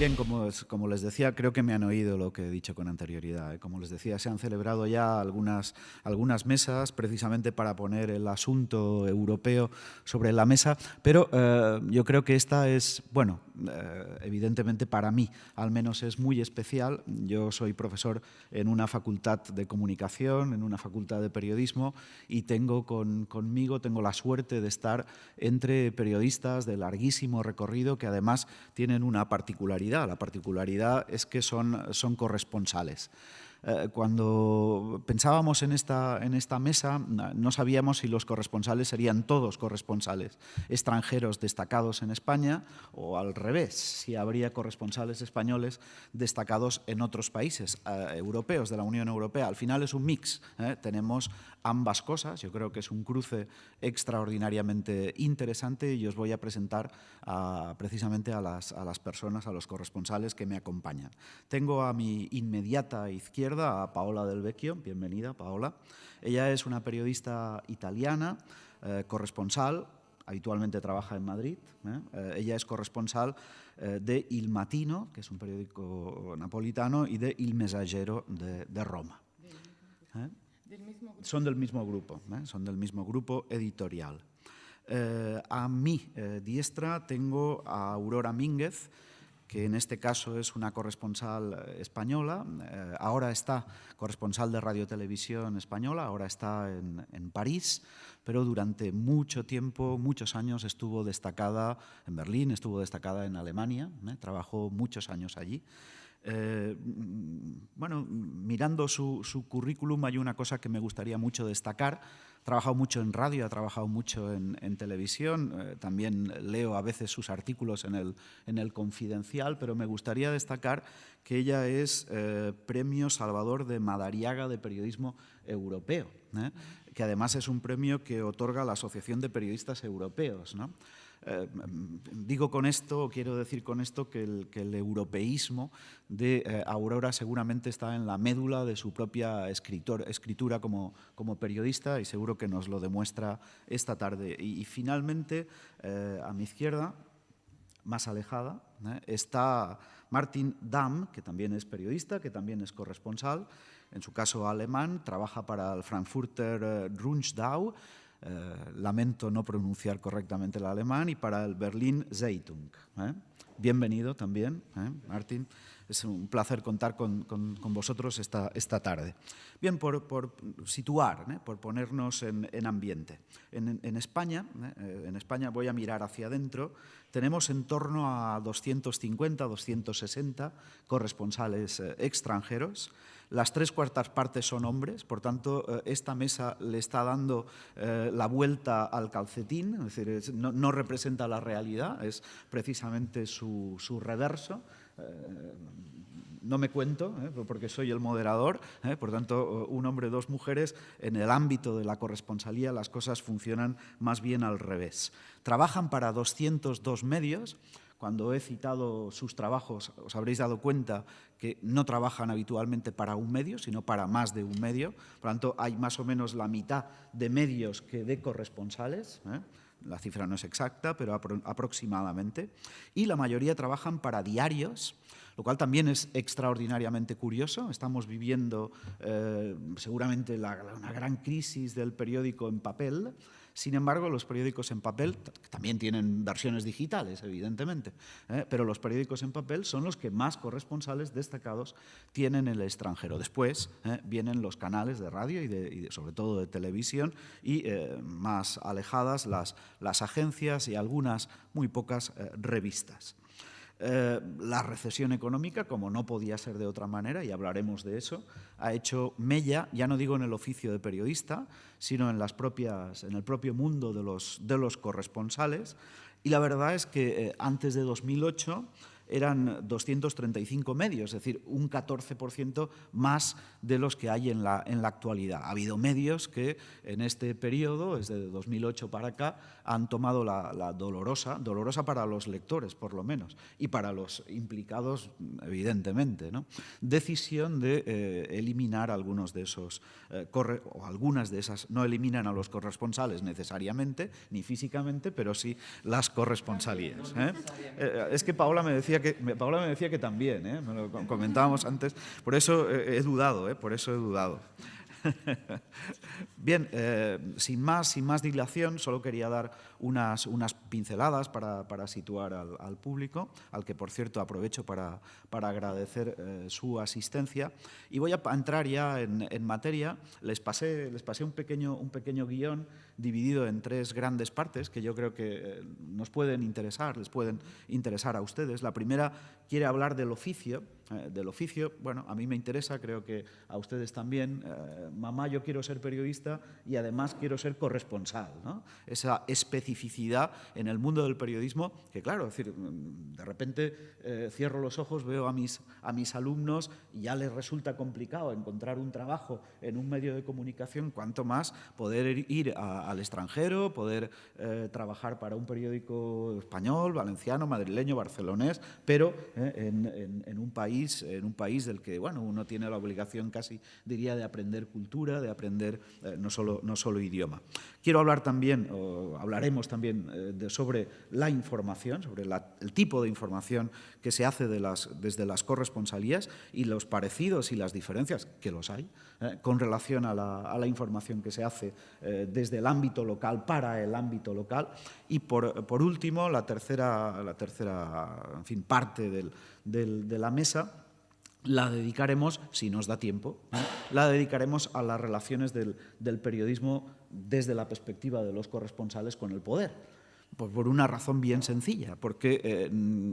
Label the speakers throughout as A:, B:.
A: Bien, como les decía, creo que me han oído lo que he dicho con anterioridad. Como les decía, se han celebrado ya algunas mesas precisamente para poner el asunto europeo sobre la mesa, pero yo creo que esta es, bueno, evidentemente para mí al menos es muy especial. Yo soy profesor en una facultad de comunicación, en una facultad de periodismo, y tengo conmigo la suerte de estar entre periodistas de larguísimo recorrido que además tienen una particularidad. La particularidad es que son corresponsales. Cuando pensábamos en esta mesa, no sabíamos si los corresponsales serían todos corresponsales extranjeros destacados en España o al revés, si habría corresponsales españoles destacados en otros países europeos de la Unión Europea. Al final es un mix, tenemos ambas cosas. Yo creo que es un cruce extraordinariamente interesante y os voy a presentar precisamente a las personas, a los corresponsales que me acompañan. Tengo a mi inmediata izquierda a Paola Del Vecchio. Bienvenida, Paola. Ella es una periodista italiana, corresponsal, habitualmente trabaja en Madrid. Ella es corresponsal de Il Mattino, que es un periódico napolitano, y de Il Messaggero de Roma. Son del mismo grupo, son del mismo grupo editorial. A mi diestra tengo a Aurora Mínguez, que en este caso es una corresponsal española, ahora está corresponsal de Radio Televisión Española, ahora está en París, pero durante mucho tiempo, muchos años estuvo destacada en Berlín, estuvo destacada en Alemania, trabajó muchos años allí. Bueno, mirando su currículum hay una cosa que me gustaría mucho destacar. Ha trabajado mucho en radio, ha trabajado mucho en televisión, también leo a veces sus artículos en el Confidencial, pero me gustaría destacar que ella es Premio Salvador de Madariaga de Periodismo Europeo, que además es un premio que otorga la Asociación de Periodistas Europeos, ¿no? Digo con esto, quiero decir con esto que el europeísmo de Aurora seguramente está en la médula de su propia escritura como periodista, y seguro que nos lo demuestra esta tarde. Y finalmente, a mi izquierda, más alejada, está Martin Damm, que también es periodista, que también es corresponsal, en su caso alemán, trabaja para el Frankfurter Rundschau, lamento no pronunciar correctamente el alemán, y para el Berlin Zeitung. Bienvenido también, Martin. Es un placer contar con vosotros esta tarde. Bien, por situar, por ponernos en ambiente. En España voy a mirar hacia adentro, tenemos en torno a 250, 260 corresponsales extranjeros. Las 3/4 partes son hombres, por tanto, esta mesa le está dando la vuelta al calcetín, es decir, no representa la realidad, es precisamente su reverso. No me cuento, porque soy el moderador, por tanto, un hombre, 2 mujeres. En el ámbito de la corresponsalía las cosas funcionan más bien al revés. Trabajan para 202 medios. Cuando he citado sus trabajos, os habréis dado cuenta que no trabajan habitualmente para un medio, sino para más de un medio. Por lo tanto, hay más o menos la mitad de medios que de corresponsales. La cifra no es exacta, pero aproximadamente. Y la mayoría trabajan para diarios, lo cual también es extraordinariamente curioso. Estamos viviendo seguramente una gran crisis del periódico en papel. Sin embargo, los periódicos en papel también tienen versiones digitales, evidentemente, pero los periódicos en papel son los que más corresponsales destacados tienen en el extranjero. Después vienen los canales de radio y sobre todo de televisión, y más alejadas las agencias y algunas muy pocas revistas. La recesión económica, como no podía ser de otra manera, y hablaremos de eso, ha hecho mella, ya no digo en el oficio de periodista, sino en el propio mundo de los corresponsales. Y la verdad es que antes de 2008 eran 235 medios, es decir, un 14% más de los que hay en la actualidad. Ha habido medios que en este periodo, desde 2008 para acá, han tomado la dolorosa para los lectores, por lo menos, y para los implicados, evidentemente, ¿no?, decisión de eliminar algunos de esos, o algunas de esas. No eliminan a los corresponsales necesariamente, ni físicamente, pero sí las corresponsalías. Es que Paola me decía Paola me decía que también, me lo comentábamos antes, por eso he dudado, por eso he dudado. Bien, sin más dilación, solo quería dar unas pinceladas para situar al público, al que, por cierto, aprovecho para agradecer su asistencia. Y voy a entrar ya en materia. Les pasé un pequeño guión dividido en 3 grandes partes que yo creo que nos pueden interesar, les pueden interesar a ustedes. La primera quiere hablar del oficio. Bueno, a mí me interesa, creo que a ustedes también. Mamá, yo quiero ser periodista y además quiero ser corresponsal, ¿no? Esa especificidad en el mundo del periodismo que, claro, es decir, de repente cierro los ojos, veo a mis alumnos y ya les resulta complicado encontrar un trabajo en un medio de comunicación, cuanto más poder ir al extranjero, poder trabajar para un periódico español, valenciano, madrileño, barcelonés, pero en un país del que, bueno, uno tiene la obligación casi, diría, de aprender cultura, de aprender no solo idioma. Quiero hablar también, o hablaremos también sobre la información, sobre el tipo de información que se hace desde las corresponsalías y los parecidos y las diferencias, que los hay, con relación a la información que se hace desde el ámbito local para el ámbito local. Y por último, la tercera en fin, parte de la mesa la dedicaremos, si nos da tiempo, la dedicaremos a las relaciones del periodismo desde la perspectiva de los corresponsales con el poder. Por una razón bien sencilla, porque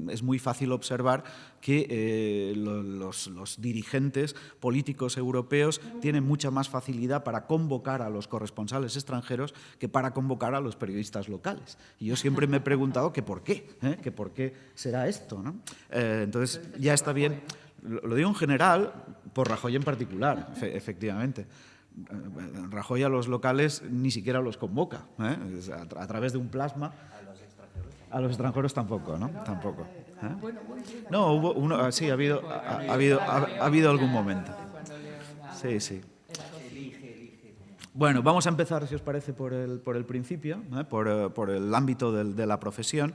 A: es muy fácil observar que los dirigentes políticos europeos tienen mucha más facilidad para convocar a los corresponsales extranjeros que para convocar a los periodistas locales. Y yo siempre me he preguntado que por qué, que por qué será esto, ¿no? Entonces, ya está bien. Lo digo en general, por Rajoy en particular, efectivamente. Rajoy a los locales ni siquiera los convoca, a través de un plasma. A los extranjeros tampoco, ¿no? Tampoco. No, hubo uno, sí, ha habido algún momento. Sí. Bueno, vamos a empezar, si os parece, por el principio, por el ámbito de la profesión.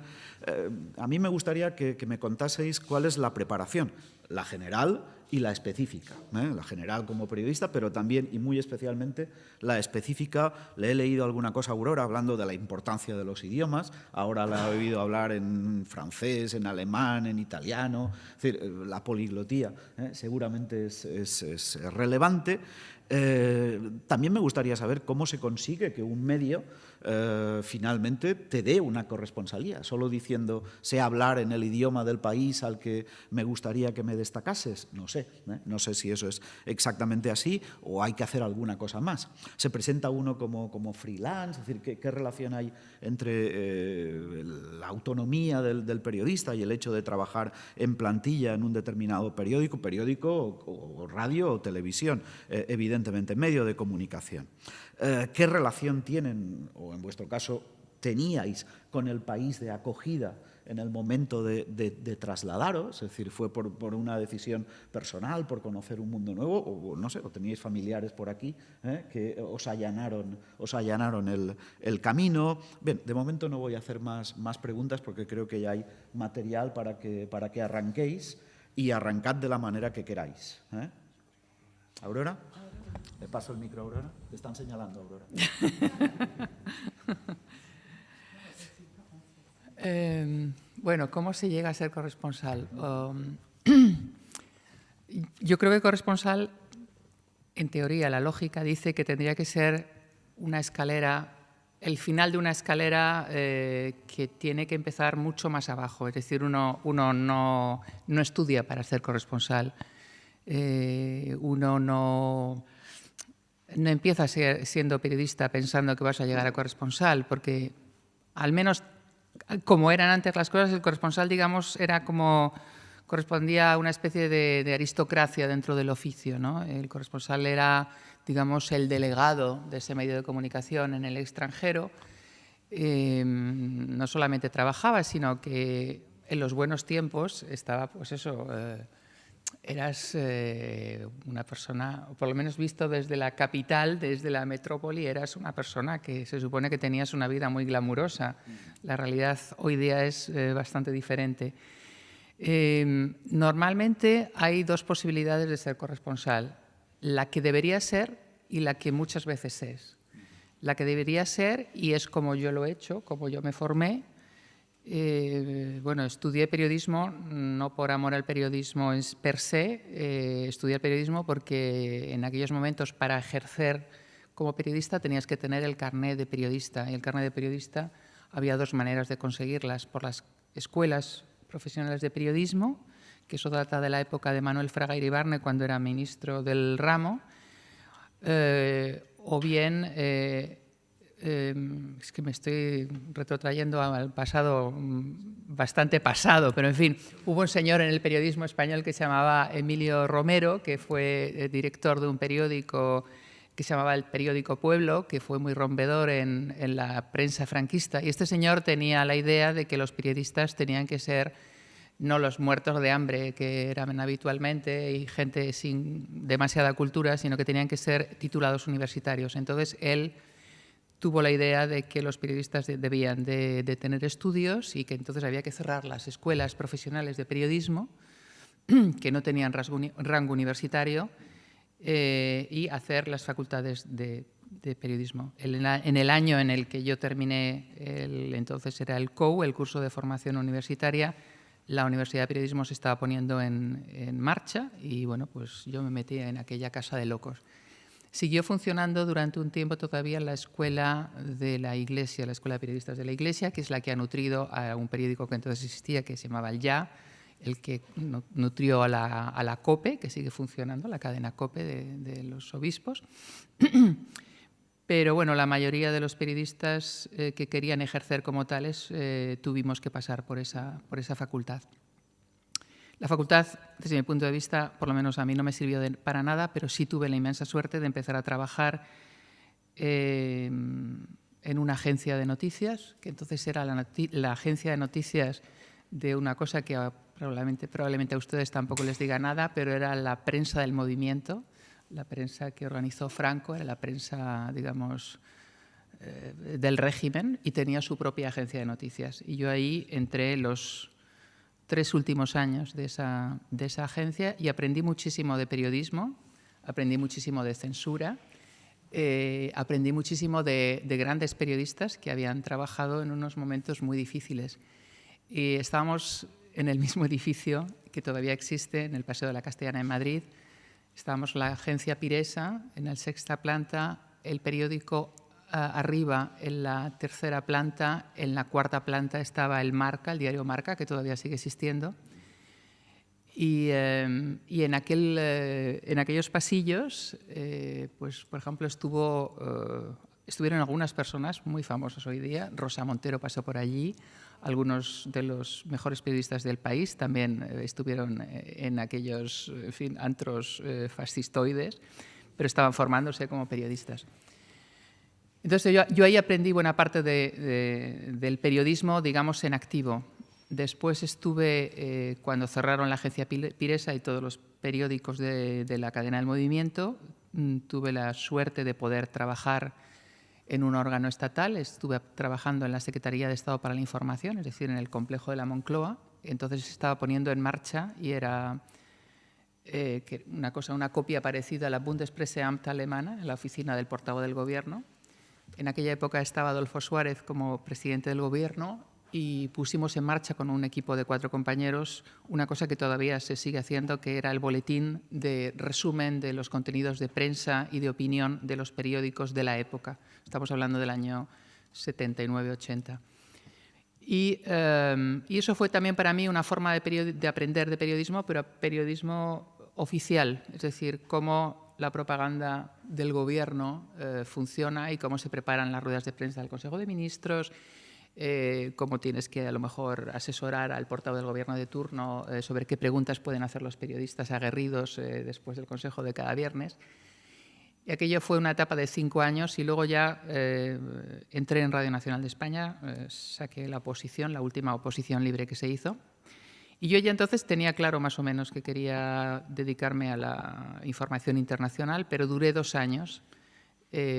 A: A mí me gustaría que me contaseis cuál es la preparación, la general y la específica. La general como periodista, pero también y muy especialmente la específica. Le he leído alguna cosa a Aurora hablando de la importancia de los idiomas. Ahora la he oído hablar en francés, en alemán, en italiano. Es decir, la poliglotía seguramente es relevante. También me gustaría saber cómo se consigue que un medio finalmente te dé una corresponsalía, solo diciendo sé hablar en el idioma del país al que me gustaría que me destacases. No sé si eso es exactamente así o hay que hacer alguna cosa más. ¿Se presenta uno como freelance? Es decir, ¿qué relación hay entre la autonomía del periodista y el hecho de trabajar en plantilla en un determinado periódico o radio o televisión, evidentemente, medio de comunicación? ¿Qué relación tienen, o en vuestro caso teníais, con el país de acogida en el momento de trasladaros? Es decir, ¿fue por una decisión personal, por conocer un mundo nuevo, o no sé, o teníais familiares por aquí que os allanaron el camino? Bien, de momento no voy a hacer más preguntas porque creo que ya hay material para que arranquéis, y arrancad de la manera que queráis. ¿Aurora? Le paso el micro a Aurora. Te están señalando, Aurora.
B: Bueno, ¿cómo se llega a ser corresponsal? Yo creo que corresponsal, en teoría, la lógica dice que tendría que ser una escalera, el final de una escalera que tiene que empezar mucho más abajo. Es decir, uno no estudia para ser corresponsal. Uno no empieza siendo periodista pensando que vas a llegar a corresponsal, porque al menos como eran antes las cosas, el corresponsal, digamos, correspondía a una especie de aristocracia dentro del oficio, ¿no? El corresponsal era, digamos, el delegado de ese medio de comunicación en el extranjero. No solamente trabajaba, sino que en los buenos tiempos estaba, pues eso, eras una persona, o por lo menos visto desde la capital, desde la metrópoli, eras una persona que se supone que tenías una vida muy glamurosa. La realidad hoy día es bastante diferente. Normalmente hay dos posibilidades de ser corresponsal, la que debería ser y la que muchas veces es. La que debería ser, y es como yo lo he hecho, como yo me formé, bueno, estudié periodismo no por amor al periodismo per se, estudié periodismo porque en aquellos momentos para ejercer como periodista tenías que tener el carnet de periodista, y el carnet de periodista había dos maneras de conseguirlas, por las escuelas profesionales de periodismo, que eso data de la época de Manuel Fraga Iribarne cuando era ministro del ramo, o bien, es que me estoy retrotrayendo al pasado, bastante pasado, pero en fin, hubo un señor en el periodismo español que se llamaba Emilio Romero, que fue director de un periódico que se llamaba El Periódico Pueblo, que fue muy rompedor en la prensa franquista. Y este señor tenía la idea de que los periodistas tenían que ser no los muertos de hambre que eran habitualmente y gente sin demasiada cultura, sino que tenían que ser titulados universitarios. Entonces, él tuvo la idea de que los periodistas debían de tener estudios y que entonces había que cerrar las escuelas profesionales de periodismo que no tenían rango universitario y hacer las facultades de periodismo. En el año en el que yo terminé, entonces era el COU, el curso de formación universitaria, la Universidad de Periodismo se estaba poniendo en marcha y bueno, pues yo me metí en aquella casa de locos. Siguió funcionando durante un tiempo todavía la escuela de la Iglesia, la Escuela de Periodistas de la Iglesia, que es la que ha nutrido a un periódico que entonces existía, que se llamaba El Ya, el que nutrió a la COPE, que sigue funcionando, la cadena COPE de los obispos. Pero bueno, la mayoría de los periodistas que querían ejercer como tales tuvimos que pasar por esa facultad. La facultad, desde mi punto de vista, por lo menos a mí no me sirvió para nada, pero sí tuve la inmensa suerte de empezar a trabajar en una agencia de noticias, que entonces era la agencia de noticias de una cosa que probablemente a ustedes tampoco les diga nada, pero era la prensa del movimiento, la prensa que organizó Franco, era la prensa, digamos, del régimen y tenía su propia agencia de noticias. Y yo ahí entré los 3 últimos años de esa agencia y aprendí muchísimo de periodismo, aprendí muchísimo de censura, aprendí muchísimo de grandes periodistas que habían trabajado en unos momentos muy difíciles. Y estábamos en el mismo edificio que todavía existe, en el Paseo de la Castellana en Madrid. Estábamos la agencia Piresa en la 6ª planta, el periódico arriba en la 3ª planta, en la 4ª planta estaba el Marca, el diario Marca, que todavía sigue existiendo. Y en aquellos pasillos, pues, por ejemplo, estuvieron algunas personas muy famosas hoy día. Rosa Montero pasó por allí. Algunos de los mejores periodistas del país también estuvieron en aquellos, en fin, antros fascistoides, pero estaban formándose como periodistas. Entonces yo ahí aprendí buena parte del periodismo, digamos, en activo. Después estuve, cuando cerraron la agencia Piresa y todos los periódicos de la cadena del movimiento, tuve la suerte de poder trabajar en un órgano estatal. Estuve trabajando en la Secretaría de Estado para la Información, es decir, en el complejo de la Moncloa. Entonces se estaba poniendo en marcha y era una copia parecida a la Bundespresseamt alemana, en la oficina del portavoz del Gobierno. En aquella época estaba Adolfo Suárez como presidente del Gobierno y pusimos en marcha con un equipo de 4 compañeros una cosa que todavía se sigue haciendo, que era el boletín de resumen de los contenidos de prensa y de opinión de los periódicos de la época. Estamos hablando del año 79-80. Y eso fue también para mí una forma de aprender de periodismo, pero periodismo oficial, es decir, cómo la propaganda del Gobierno funciona y cómo se preparan las ruedas de prensa del Consejo de Ministros, cómo tienes que a lo mejor asesorar al portavoz del Gobierno de turno sobre qué preguntas pueden hacer los periodistas aguerridos después del Consejo de cada viernes. Y aquello fue una etapa de 5 años y luego ya entré en Radio Nacional de España, saqué la oposición, la última oposición libre que se hizo. Y yo ya entonces tenía claro más o menos que quería dedicarme a la información internacional, pero duré 2 años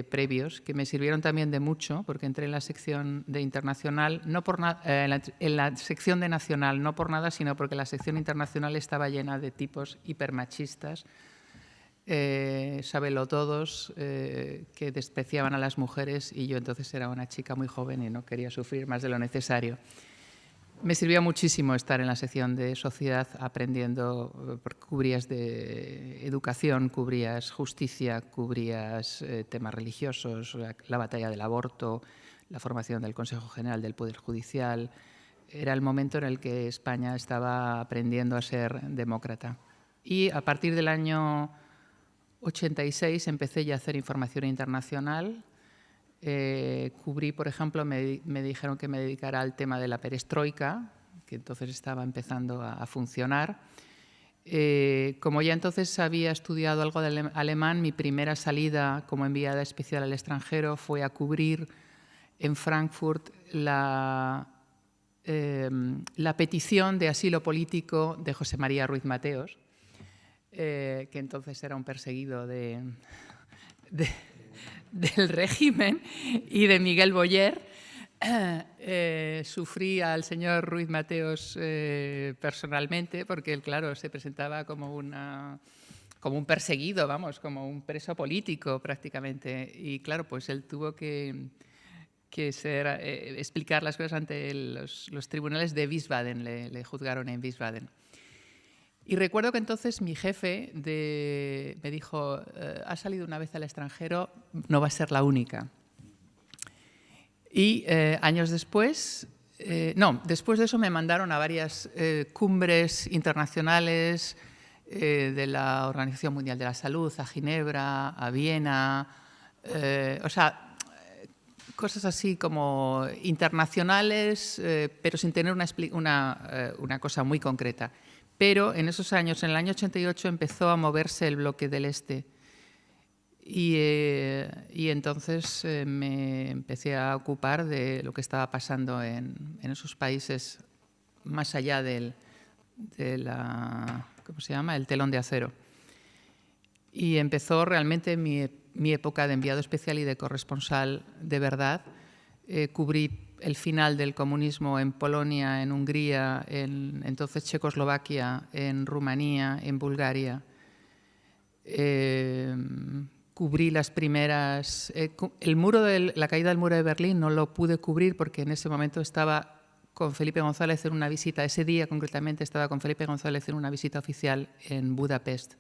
B: previos que me sirvieron también de mucho, porque entré en la sección de internacional, no por en la sección de nacional, no por nada, sino porque la sección internacional estaba llena de tipos hipermachistas, sabelotodos, que despreciaban a las mujeres, y yo entonces era una chica muy joven y no quería sufrir más de lo necesario. Me sirvió muchísimo estar en la sección de sociedad aprendiendo, porque cubrías de educación, cubrías justicia, cubrías temas religiosos, la batalla del aborto, la formación del Consejo General del Poder Judicial. Era el momento en el que España estaba aprendiendo a ser demócrata. Y a partir del año 86 empecé ya a hacer información internacional. Cubrí, por ejemplo, me dijeron que me dedicara al tema de la perestroika, que entonces estaba empezando a funcionar. Como ya entonces había estudiado algo de alemán, mi primera salida como enviada especial al extranjero fue a cubrir en Frankfurt la petición de asilo político de José María Ruiz Mateos, que entonces era un perseguido del régimen, y de Miguel Boyer. Sufrí al señor Ruiz Mateos personalmente, porque él, claro, se presentaba como un perseguido, vamos, como un preso político prácticamente. Y claro, pues él tuvo que explicar las cosas ante los tribunales de Wiesbaden, le juzgaron en Wiesbaden. Y recuerdo que entonces mi jefe me dijo, has salido una vez al extranjero, no va a ser la única. Y años después, después de eso me mandaron a varias cumbres internacionales de la Organización Mundial de la Salud, a Ginebra, a Viena, cosas así como internacionales, pero sin tener una cosa muy concreta. Pero en esos años, en el año 88, empezó a moverse el bloque del Este. Y entonces me empecé a ocupar de lo que estaba pasando en esos países más allá ¿cómo se llama? El telón de acero. Y empezó realmente mi época de enviado especial y de corresponsal de verdad. Cubrí el final del comunismo en Polonia, en Hungría, en entonces Checoslovaquia, en Rumanía, en Bulgaria. Cubrí las primeras... la caída del muro de Berlín no lo pude cubrir porque en ese momento estaba con Felipe González en una visita. Ese día concretamente estaba con Felipe González en una visita oficial en Budapest.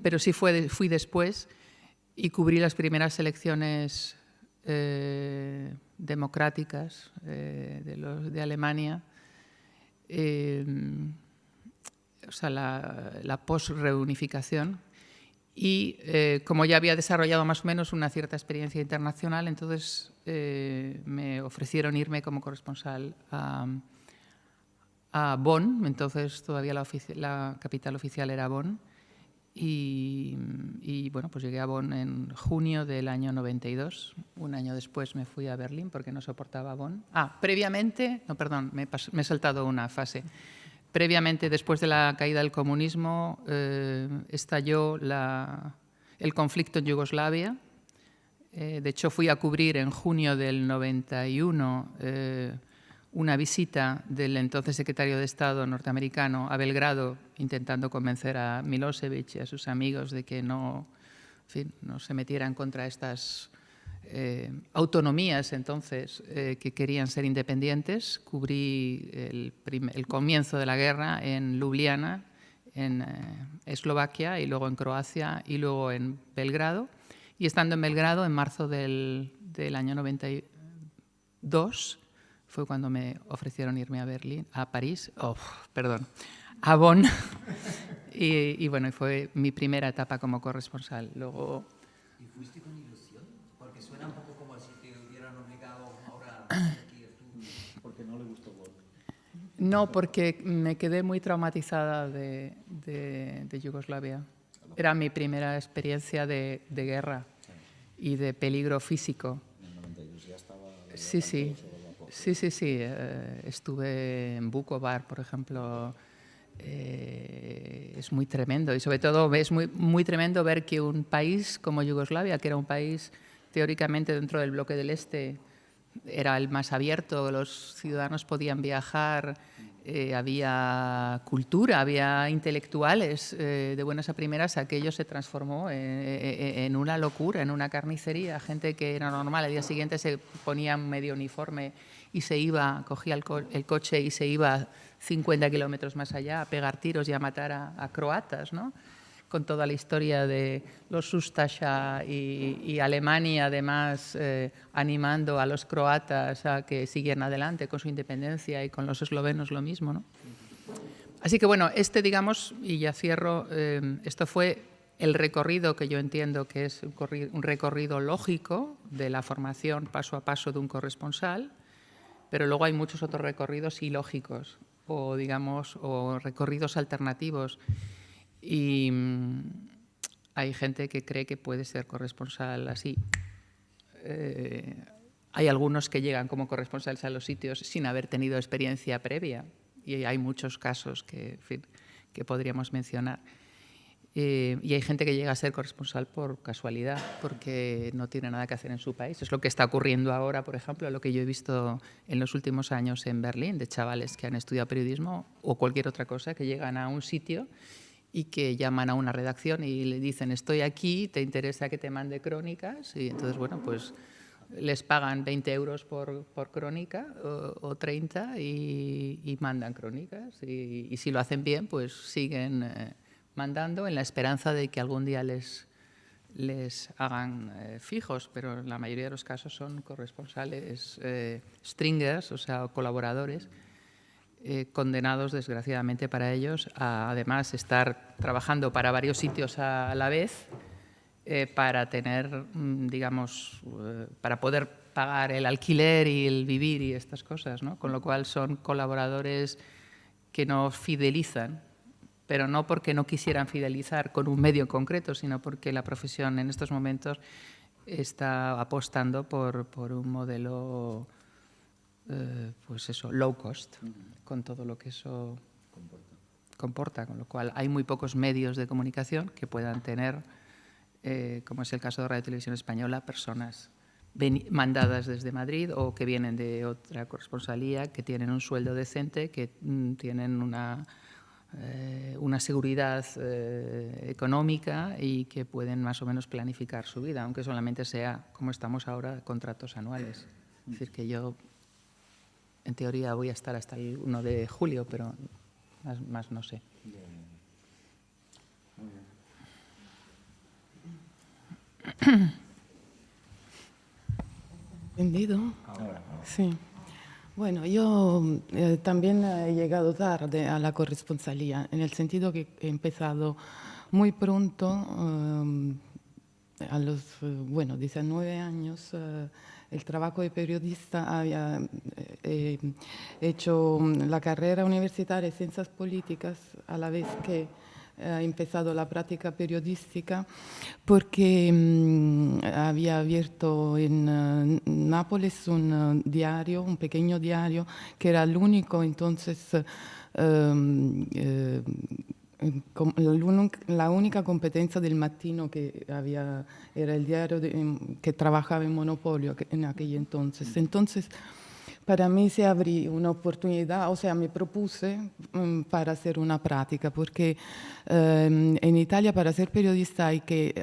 B: Pero sí fui después y cubrí las primeras elecciones democráticas de Alemania, la post-reunificación. Y como ya había desarrollado más o menos una cierta experiencia internacional, entonces me ofrecieron irme como corresponsal a Bonn. Entonces todavía la capital oficial era Bonn. Y bueno, pues llegué a Bonn en junio del año 92. Un año después me fui a Berlín porque no soportaba Bonn. Previamente, no, perdón, me he saltado una fase. Previamente, después de la caída del comunismo, estalló el conflicto en Yugoslavia. De hecho, fui a cubrir en junio del 91 una visita del entonces secretario de Estado norteamericano a Belgrado, intentando convencer a Milosevic y a sus amigos de que no se metieran contra estas autonomías entonces que querían ser independientes. Cubrí el comienzo de la guerra en Ljubljana, en Eslovaquia, y luego en Croacia, y luego en Belgrado. Y estando en Belgrado, en marzo del año 92, fue cuando me ofrecieron irme a Bonn. Y bueno, fue mi primera etapa como corresponsal. Luego...
C: ¿Y fuiste con ilusión? Porque suena un poco como si te hubieran obligado ahora aquí tú. Porque no le gustó Bonn.
B: No, porque me quedé muy traumatizada de Yugoslavia. Era mi primera experiencia de guerra y de peligro físico.
C: En el 92 ya estaba...
B: Sí. Estuve en Vukovar, por ejemplo, es muy tremendo. Y sobre todo es muy tremendo ver que un país como Yugoslavia, que era un país teóricamente dentro del bloque del Este, era el más abierto, los ciudadanos podían viajar, había cultura, había intelectuales de buenas a primeras, aquello se transformó en una locura, en una carnicería, gente que era normal, al día siguiente se ponía medio uniforme y se iba, cogía el coche y se iba 50 kilómetros más allá a pegar tiros y a matar a croatas, ¿no? Con toda la historia de los Ustasha y Alemania, además, animando a los croatas a que siguieran adelante con su independencia, y con los eslovenos lo mismo, ¿no? Así que, bueno, digamos, y ya cierro, esto fue el recorrido que yo entiendo que es un recorrido lógico de la formación paso a paso de un corresponsal, pero luego hay muchos otros recorridos ilógicos o, digamos, o recorridos alternativos. Y hay gente que cree que puede ser corresponsal así. Hay algunos que llegan como corresponsales a los sitios sin haber tenido experiencia previa, y hay muchos casos que, en fin, que podríamos mencionar. Y hay gente que llega a ser corresponsal por casualidad, porque no tiene nada que hacer en su país. Es lo que está ocurriendo ahora, por ejemplo, lo que yo he visto en los últimos años en Berlín, de chavales que han estudiado periodismo o cualquier otra cosa, que llegan a un sitio y que llaman a una redacción y le dicen: estoy aquí, ¿te interesa que te mande crónicas? Y entonces, bueno, pues les pagan 20 euros por crónica o 30 y mandan crónicas. Y si lo hacen bien, pues siguen mandando en la esperanza de que algún día les hagan fijos, pero en la mayoría de los casos son corresponsales, stringers, o sea, colaboradores, condenados, desgraciadamente para ellos, a además estar trabajando para varios sitios a la vez, para tener, digamos, para poder pagar el alquiler y el vivir y estas cosas, ¿no? Con lo cual son colaboradores que no fidelizan, pero no porque no quisieran fidelizar con un medio en concreto, sino porque la profesión en estos momentos está apostando por un modelo pues eso, low cost, con todo lo que eso comporta, con lo cual hay muy pocos medios de comunicación que puedan tener, como es el caso de Radio y Televisión Española, personas mandadas desde Madrid o que vienen de otra corresponsalía, que tienen un sueldo decente, que tienen una seguridad económica y que pueden más o menos planificar su vida, aunque solamente sea, como estamos ahora, contratos anuales. Es decir, que yo en teoría voy a estar hasta el 1 de julio, pero más no sé.
D: ¿Entendido? Sí. Bueno, yo también he llegado tarde a la corresponsalía, en el sentido que he empezado muy pronto, a los 19 años. El trabajo de periodista, había hecho la carrera universitaria de Ciencias Políticas a la vez que he empezado la práctica periodística, porque había abierto en Nápoles un diario, un pequeño diario, que era el único entonces, la única competencia del Mattino que había, era el diario que trabajaba en Monopolio en aquel entonces. Entonces, para mí se abrió una oportunidad, o sea, me propuse para hacer una práctica, porque en Italia para ser periodista hay que,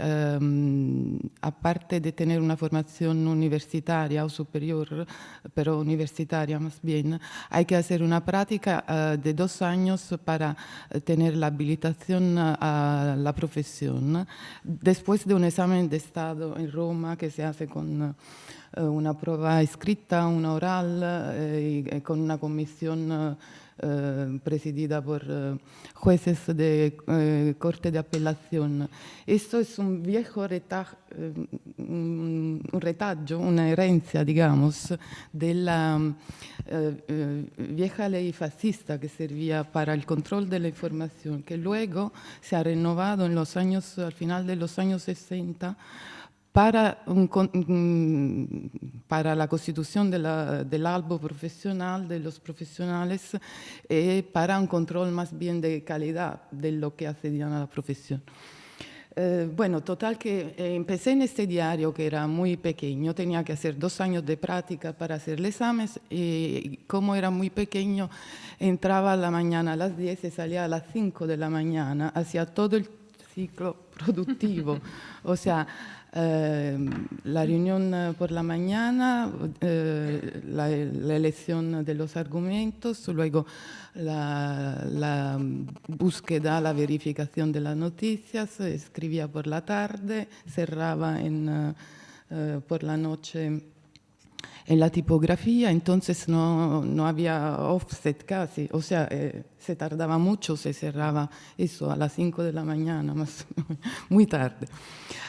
D: aparte de tener una formación universitaria o superior, pero universitaria más bien, hay que hacer una práctica de 2 años para tener la habilitación a la profesión, después de un examen de estado en Roma que se hace con una prueba escrita, una oral, y con una comisión presidida por jueces de Corte de Apelación. Esto es un viejo retaggio, una herencia, digamos, de la vieja ley fascista que servía para el control de la información, que luego se ha renovado en los años, al final de los años 60, para la constitución del álbum profesional, de los profesionales, para un control más bien de calidad de lo que accedían a la profesión. Bueno, total que empecé en este diario que era muy pequeño, tenía que hacer 2 años de práctica para hacer el examen y como era muy pequeño, entraba a la mañana a las 10 y salía a las 5 de la mañana, hacía todo el ciclo productivo, o sea, la reunión por la mañana, la elección de los argumentos, luego la búsqueda, la verificación de las noticias, escribía por la tarde, cerraba por la noche en la tipografía, entonces no había offset casi, o sea, se tardaba mucho, se cerraba eso a las 5 de la mañana, muy tarde.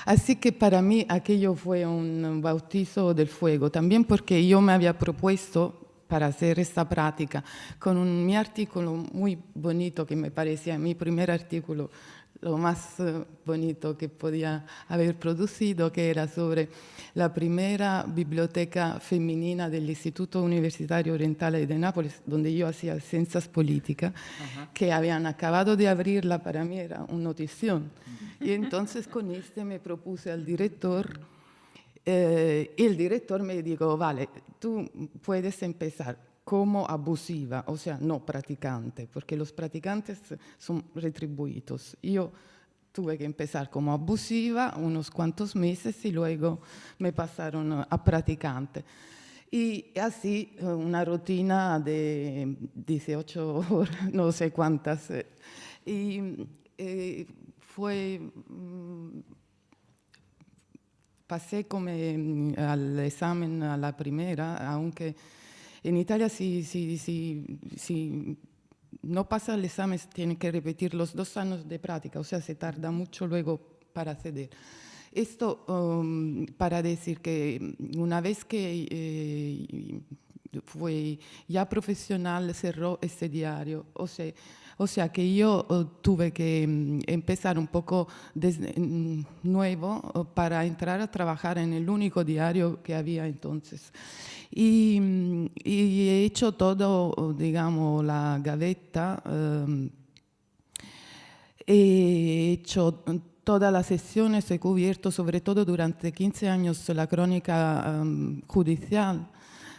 D: Así que para mí aquello fue un bautizo del fuego, también porque yo me había propuesto para hacer esta práctica con mi artículo muy bonito, que me parecía mi primer artículo, lo más bonito que podía haber producido, que era sobre la primera biblioteca femenina del Instituto Universitario Orientale de Nápoles, donde yo hacía ciencias políticas, que habían acabado de abrirla, para mí era una notición. Y entonces con me propuse al director, y el director me dijo, vale, tú puedes empezar como abusiva, o sea, no practicante, porque los practicantes son retribuidos. Yo tuve que empezar como abusiva unos cuantos meses y luego me pasaron a practicante. Y así una rutina de 18 horas, no sé cuántas. Y pasé como al examen a la primera, aunque en Italia si no pasa el examen tiene que repetir los 2 años de práctica, o sea, se tarda mucho luego para acceder. Esto para decir que una vez que fue ya profesional, cerró este diario, o sea que yo tuve que empezar un poco nuevo para entrar a trabajar en el único diario que había entonces. Y he hecho todo, digamos, la gaveta, he hecho todas las sesiones, he cubierto sobre todo durante 15 años la crónica judicial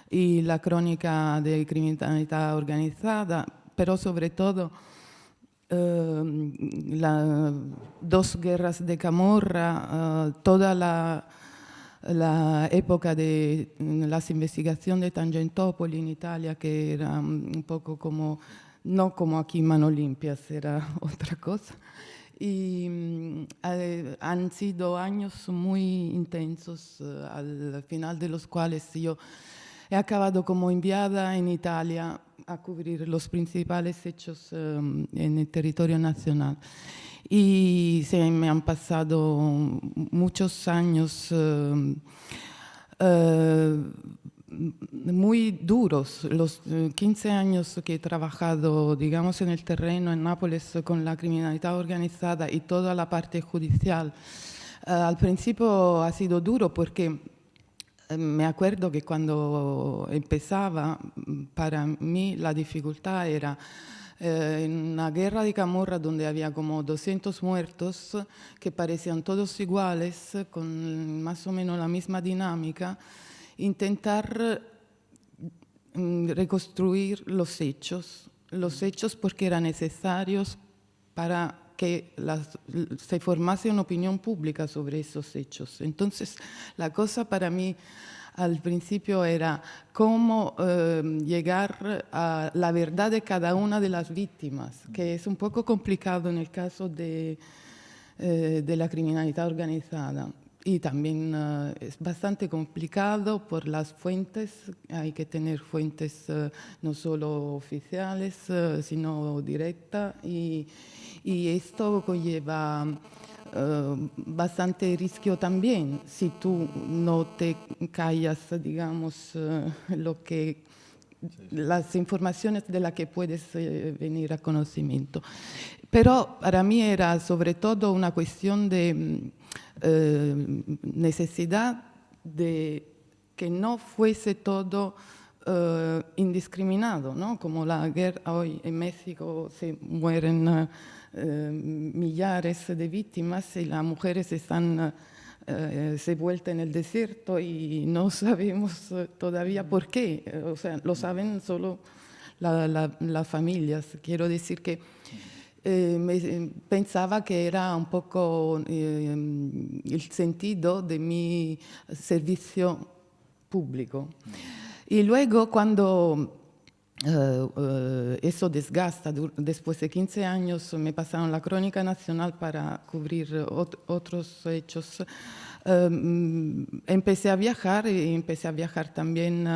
D: y la crónica de criminalidad organizada, pero sobre todo las 2 guerras de Camorra, toda la época de las investigaciones de Tangentopoli en Italia, que era un poco como, no como aquí Mano Limpias, era otra cosa. Y han sido años muy intensos, al final de los cuales yo he acabado como enviada en Italia a cubrir los principales hechos en el territorio nacional. Y se me han pasado muchos años muy duros, los 15 años que he trabajado, digamos, en el terreno en Nápoles con la criminalidad organizada y toda la parte judicial. Al principio ha sido duro porque me acuerdo que cuando empezaba, para mí la dificultad era en una guerra de Camorra donde había como 200 muertos que parecían todos iguales, con más o menos la misma dinámica, intentar reconstruir los hechos porque eran necesarios para que se formase una opinión pública sobre esos hechos. Entonces, la cosa para mí al principio era cómo llegar a la verdad de cada una de las víctimas, que es un poco complicado en el caso de la criminalidad organizada. Y también es bastante complicado por las fuentes, hay que tener fuentes no solo oficiales, sino directas, y esto conlleva bastante riesgo también, si tú no te callas, digamos, lo que las informaciones de las que puedes venir a conocimiento. Pero para mí era sobre todo una cuestión de necesidad de que no fuese todo indiscriminado, ¿no? Como la guerra hoy en México se mueren millares de víctimas y las mujeres están se vuelta en el desierto y no sabemos todavía por qué. O sea, lo saben solo las familias. Quiero decir que pensaba que era un poco el sentido de mi servicio público. Y luego cuando eso desgasta, después de 15 años me pasaron la Crónica Nacional para cubrir otros hechos. Empecé a viajar y empecé a viajar también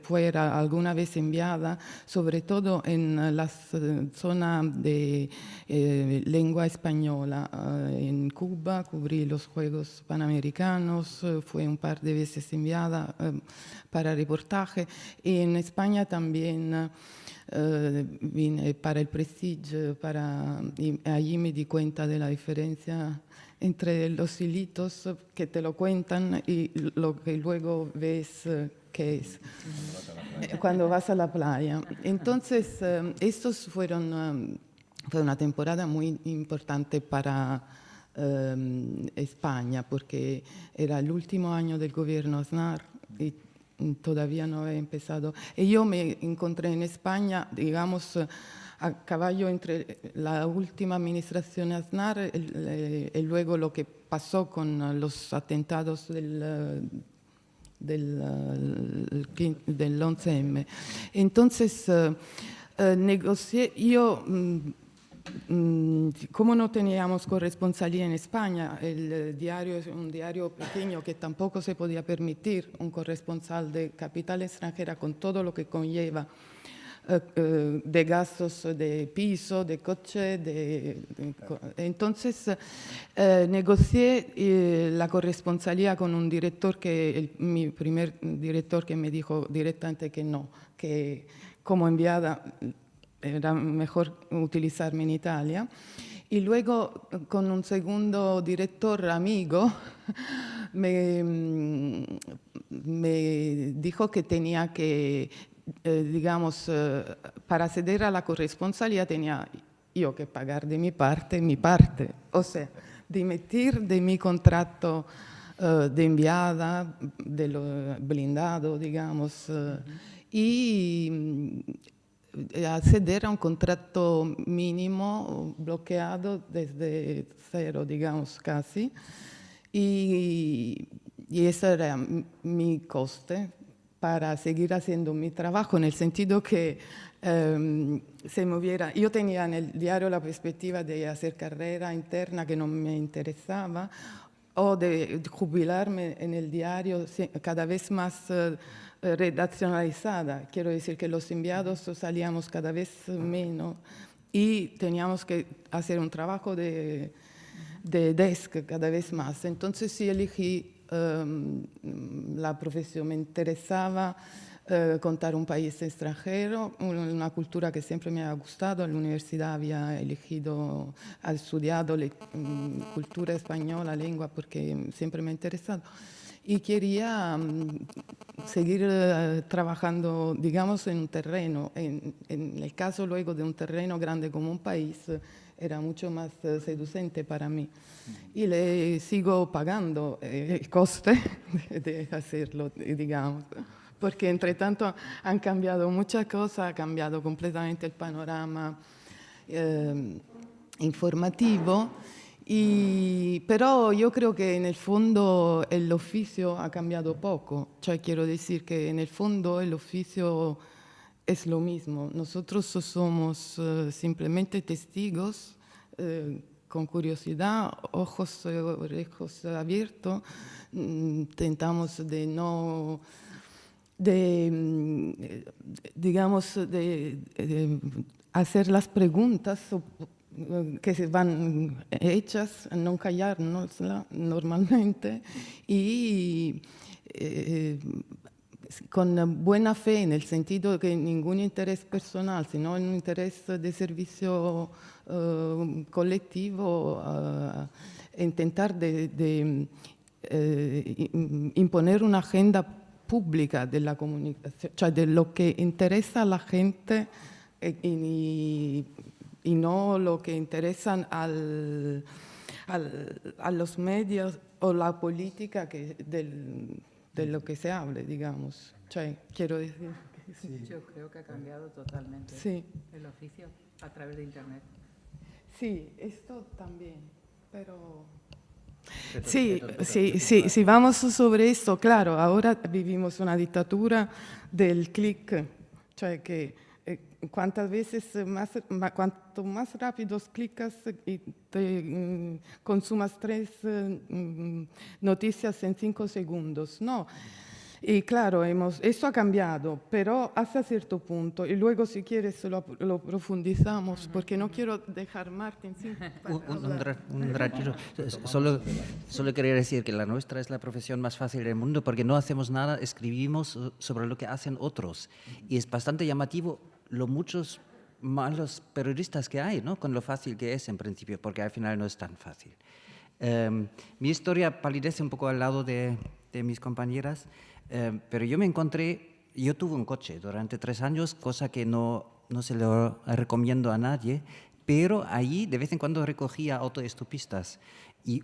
D: fuera, alguna vez enviada, sobre todo en la zona de lengua española. En Cuba cubrí los Juegos Panamericanos, fue un par de veces enviada para reportaje, y en España también vine para el Prestige, y allí me di cuenta de la diferencia entre los hilitos que te lo cuentan y lo que luego ves que es cuando vas a la playa. Entonces, estos fue una temporada muy importante para España, porque era el último año del gobierno Aznar y todavía no había empezado. Y yo me encontré en España, digamos, a caballo entre la última administración Aznar y luego lo que pasó con los atentados del 11M. Entonces, negocié, yo, como no teníamos corresponsalía en España, el diario es un diario pequeño que tampoco se podía permitir un corresponsal de capital extranjera con todo lo que conlleva de gastos de piso, de coche, entonces negocié la corresponsalía con un director mi primer director que me dijo directamente que no, que como enviada era mejor utilizarme en Italia. Y luego con un segundo director amigo me dijo que tenía que digamos, para acceder a la corresponsalía tenía yo que pagar de mi parte, o sea, dimitir de mi contrato de enviada, de lo blindado, digamos, y acceder a un contrato mínimo bloqueado desde cero, digamos, casi, y ese era mi coste para seguir haciendo mi trabajo, en el sentido que yo tenía en el diario la perspectiva de hacer carrera interna que no me interesaba, o de jubilarme en el diario cada vez más redaccionalizada. Quiero decir que los enviados salíamos cada vez menos y teníamos que hacer un trabajo de desk cada vez más. Entonces sí elegí la profesión. Me interesaba contar un país extranjero, una cultura que siempre me ha gustado. En la universidad había estudiado cultura española, lengua, porque siempre me ha interesado. Y quería seguir trabajando, digamos, en un terreno. En el caso luego de un terreno grande como un país, era mucho más seducente para mí. Y le sigo pagando el coste de hacerlo, digamos. Porque entre tanto han cambiado muchas cosas, ha cambiado completamente el panorama informativo. Pero yo creo que en el fondo el oficio ha cambiado poco. Quiero decir que en el fondo el oficio es lo mismo. Nosotros somos simplemente testigos con curiosidad, ojos, orejas abiertos. Intentamos de hacer las preguntas que se van hechas, no callarnos normalmente, y con buena fe, en el sentido de que ningún interés personal, sino un interés de servicio colectivo, intentar de imponer una agenda pública de la comunicación, cioè de lo que interesa a la gente y no lo que interesan a los medios o la política de lo que se hable, digamos. Cioè, quiero decir que sí.
B: Yo creo que ha cambiado totalmente
D: Sí.
B: el oficio a través de Internet.
D: Sí, esto también, pero... Sí, vamos sobre esto, claro, ahora vivimos una dictadura del clic, cioè que cuantas veces cuanto más rápido clicas y te consumas 3 noticias en 5 segundos, ¿no? Y claro, esto ha cambiado, pero hasta cierto punto. Y luego, si quieres, lo profundizamos, porque no quiero dejar Martín sin
C: Un ratito. Solo quería decir que la nuestra es la profesión más fácil del mundo porque no hacemos nada, escribimos sobre lo que hacen otros. Y es bastante llamativo lo muchos malos periodistas que hay, ¿no? Con lo fácil que es en principio, porque al final no es tan fácil. Mi historia palidece un poco al lado de mis compañeras. Pero yo tuve un coche durante 3 años, cosa que no se lo recomiendo a nadie, pero allí de vez en cuando recogía autoestopistas. Y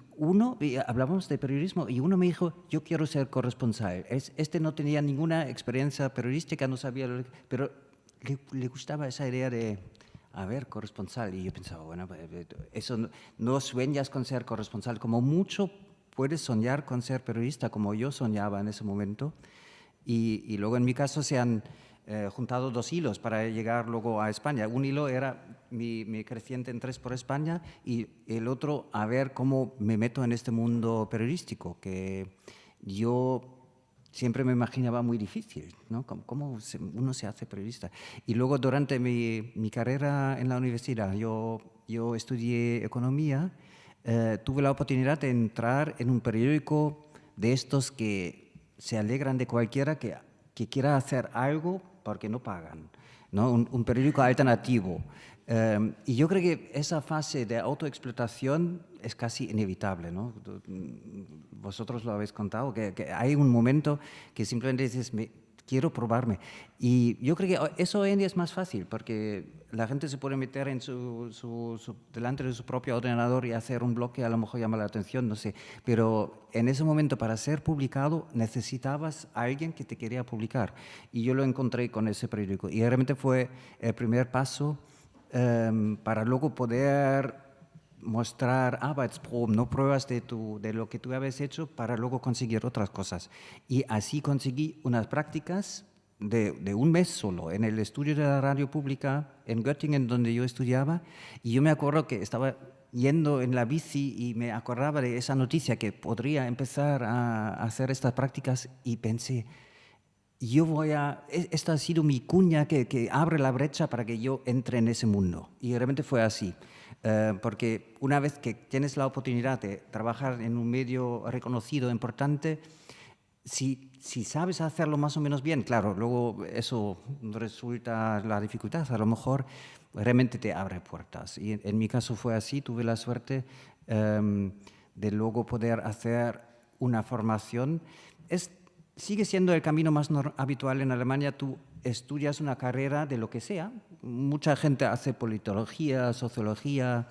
C: hablábamos de periodismo, y uno me dijo, yo quiero ser corresponsal. Este no tenía ninguna experiencia periodística, no sabía, pero le gustaba esa idea de, corresponsal. Y yo pensaba, bueno, eso no sueñas con ser corresponsal, como mucho puedes soñar con ser periodista, como yo soñaba en ese momento. Y luego en mi caso se han juntado 2 hilos para llegar luego a España. Un hilo era mi creciente interés por España y el otro a ver cómo me meto en este mundo periodístico, que yo siempre me imaginaba muy difícil, ¿no? ¿Cómo uno se hace periodista? Y luego durante mi carrera en la universidad, yo estudié economía. Tuve la oportunidad de entrar en un periódico de estos que se alegran de cualquiera que quiera hacer algo porque no pagan, ¿no? Un periódico alternativo. Y yo creo que esa fase de autoexplotación es casi inevitable, ¿no? Vosotros lo habéis contado, que hay un momento que simplemente dices, quiero probarme. Y yo creo que eso hoy en día es más fácil, porque la gente se puede meter en delante de su propio ordenador y hacer un blog que a lo mejor llama la atención, no sé. Pero en ese momento, para ser publicado, necesitabas a alguien que te quería publicar. Y yo lo encontré con ese periódico. Y realmente fue el primer paso para luego poder mostrar Arbeitsproben, no pruebas de lo que tú habías hecho para luego conseguir otras cosas. Y así conseguí unas prácticas de un mes solo en el estudio de la radio pública en Göttingen, donde yo estudiaba, y yo me acuerdo que estaba yendo en la bici y me acordaba de esa noticia que podría empezar a hacer estas prácticas y pensé, esta ha sido mi cuña que abre la brecha para que yo entre en ese mundo. Y realmente fue así. Porque una vez que tienes la oportunidad de trabajar en un medio reconocido, importante, si sabes hacerlo más o menos bien, claro, luego eso resulta la dificultad, a lo mejor realmente te abre puertas. Y en mi caso fue así, tuve la suerte de luego poder hacer una formación. Sigue siendo el camino más habitual en Alemania. Tú estudias una carrera de lo que sea. Mucha gente hace politología, sociología,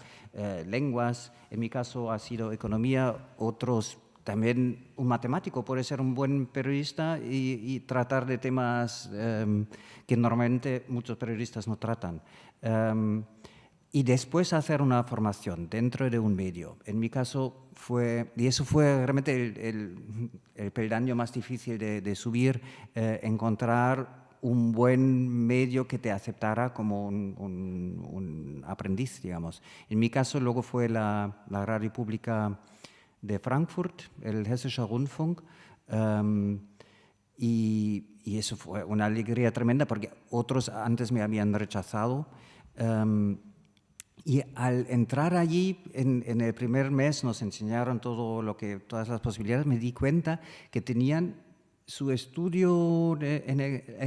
C: lenguas. En mi caso ha sido economía. Otros también, un matemático puede ser un buen periodista y tratar de temas que normalmente muchos periodistas no tratan. Y después hacer una formación dentro de un medio. En mi caso eso fue realmente el peldaño más difícil de subir, encontrar un buen medio que te aceptara como un aprendiz, digamos. En mi caso luego fue la radio pública de Frankfurt, el Hessischer Rundfunk, y eso fue una alegría tremenda porque otros antes me habían rechazado. Y al entrar allí, en el primer mes nos enseñaron todas las posibilidades, me di cuenta que tenían su estudio en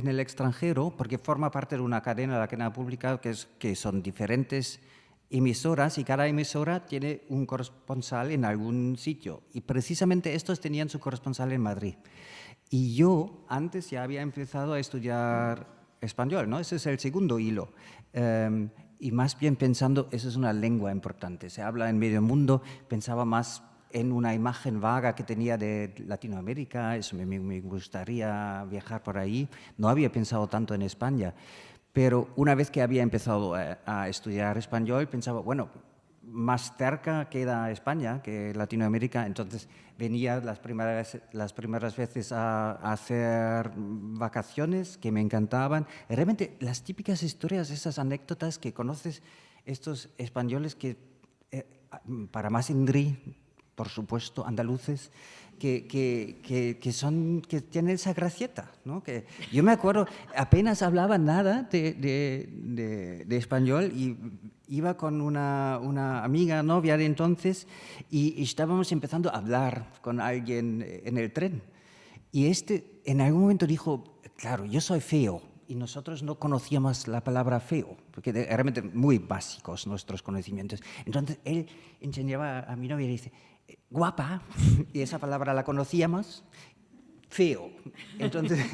C: el extranjero, porque forma parte de una cadena, la cadena pública, que son diferentes emisoras y cada emisora tiene un corresponsal en algún sitio. Y precisamente estos tenían su corresponsal en Madrid. Y yo antes ya había empezado a estudiar español, ¿no? Ese es el segundo hilo. Y más bien pensando, eso es una lengua importante. Se habla en medio mundo, pensaba más en una imagen vaga que tenía de Latinoamérica, eso me gustaría viajar por ahí. No había pensado tanto en España. Pero una vez que había empezado a estudiar español, pensaba, bueno, más cerca queda España que Latinoamérica, entonces venía las primeras veces a hacer vacaciones que me encantaban. Realmente las típicas historias, esas anécdotas que conoces, estos españoles que, para más Indri, por supuesto, andaluces, que tienen esa gracieta, ¿no? Que yo me acuerdo, apenas hablaba nada de español y iba con una amiga, novia de entonces, y estábamos empezando a hablar con alguien en el tren. Y en algún momento dijo, claro, yo soy feo, y nosotros no conocíamos la palabra feo, porque realmente muy básicos nuestros conocimientos. Entonces él enseñaba a mi novia y dice, guapa, y esa palabra la conocíamos, feo. Entonces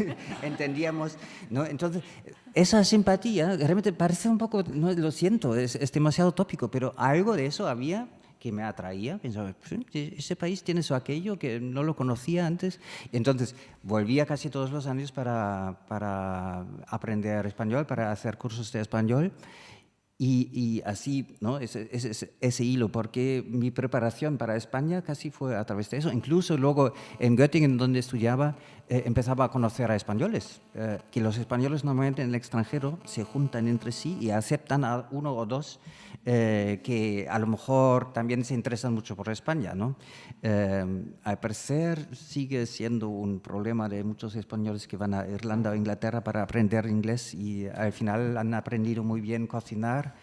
C: entendíamos, ¿no? Entonces esa simpatía realmente parece un poco, no, lo siento, es demasiado tópico, pero algo de eso había que me atraía. Pensaba, ese país tiene eso, aquello que no lo conocía antes. Entonces volvía casi todos los años para aprender español, para hacer cursos de español. Y así, ¿no? Ese hilo, porque mi preparación para España casi fue a través de eso. Incluso luego en Göttingen, donde estudiaba, empezaba a conocer a españoles, que los españoles normalmente en el extranjero se juntan entre sí y aceptan a uno o dos que a lo mejor también se interesan mucho por España, ¿no? Al parecer sigue siendo un problema de muchos españoles que van a Irlanda o Inglaterra para aprender inglés y al final han aprendido muy bien cocinar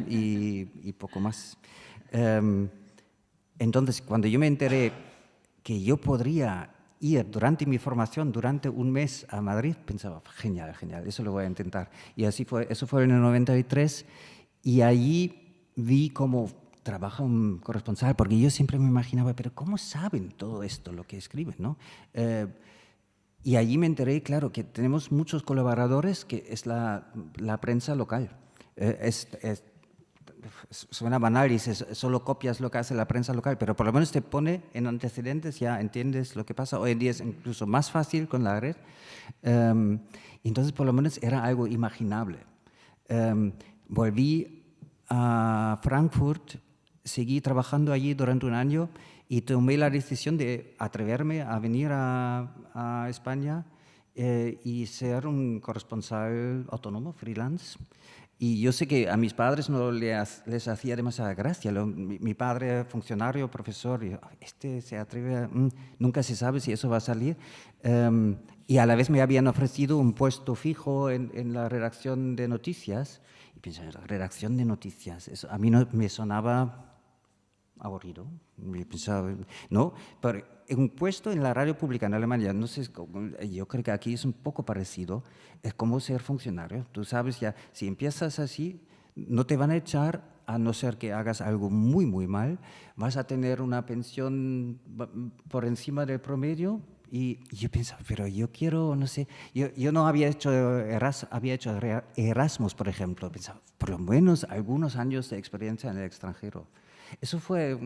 C: y poco más. Entonces, cuando yo me enteré que yo podría ir durante mi formación, durante un mes a Madrid, pensaba, genial, genial, eso lo voy a intentar. Y así fue, eso fue en el 93 y allí vi cómo trabaja un corresponsal, porque yo siempre me imaginaba, pero ¿cómo saben todo esto, lo que escriben, ¿no? Y allí me enteré, claro, que tenemos muchos colaboradores que es la prensa local. Suena banal, dices, solo copias lo que hace la prensa local, pero por lo menos te pone en antecedentes, ya entiendes lo que pasa. Hoy en día es incluso más fácil con la red. Entonces, por lo menos era algo imaginable. Volví a Frankfurt, seguí trabajando allí durante un año y tomé la decisión de atreverme a venir a España y ser un corresponsal autónomo, freelance. Y yo sé que a mis padres no les hacía demasiada gracia. Mi padre, funcionario, profesor, y, este se atreve, nunca se sabe si eso va a salir. Y a la vez me habían ofrecido un puesto fijo en la redacción de noticias. Y pensaba, redacción de noticias, eso a mí no me sonaba aburrido. Me pensaba, no, pero un puesto en la radio pública en Alemania, no sé, yo creo que aquí es un poco parecido, es como ser funcionario. Tú sabes ya, si empiezas así, no te van a echar, a no ser que hagas algo muy, muy mal, vas a tener una pensión por encima del promedio. Y yo pensaba, pero yo quiero, no sé, yo no había hecho Erasmus, por ejemplo. Pensaba, por lo menos algunos años de experiencia en el extranjero. Eso fue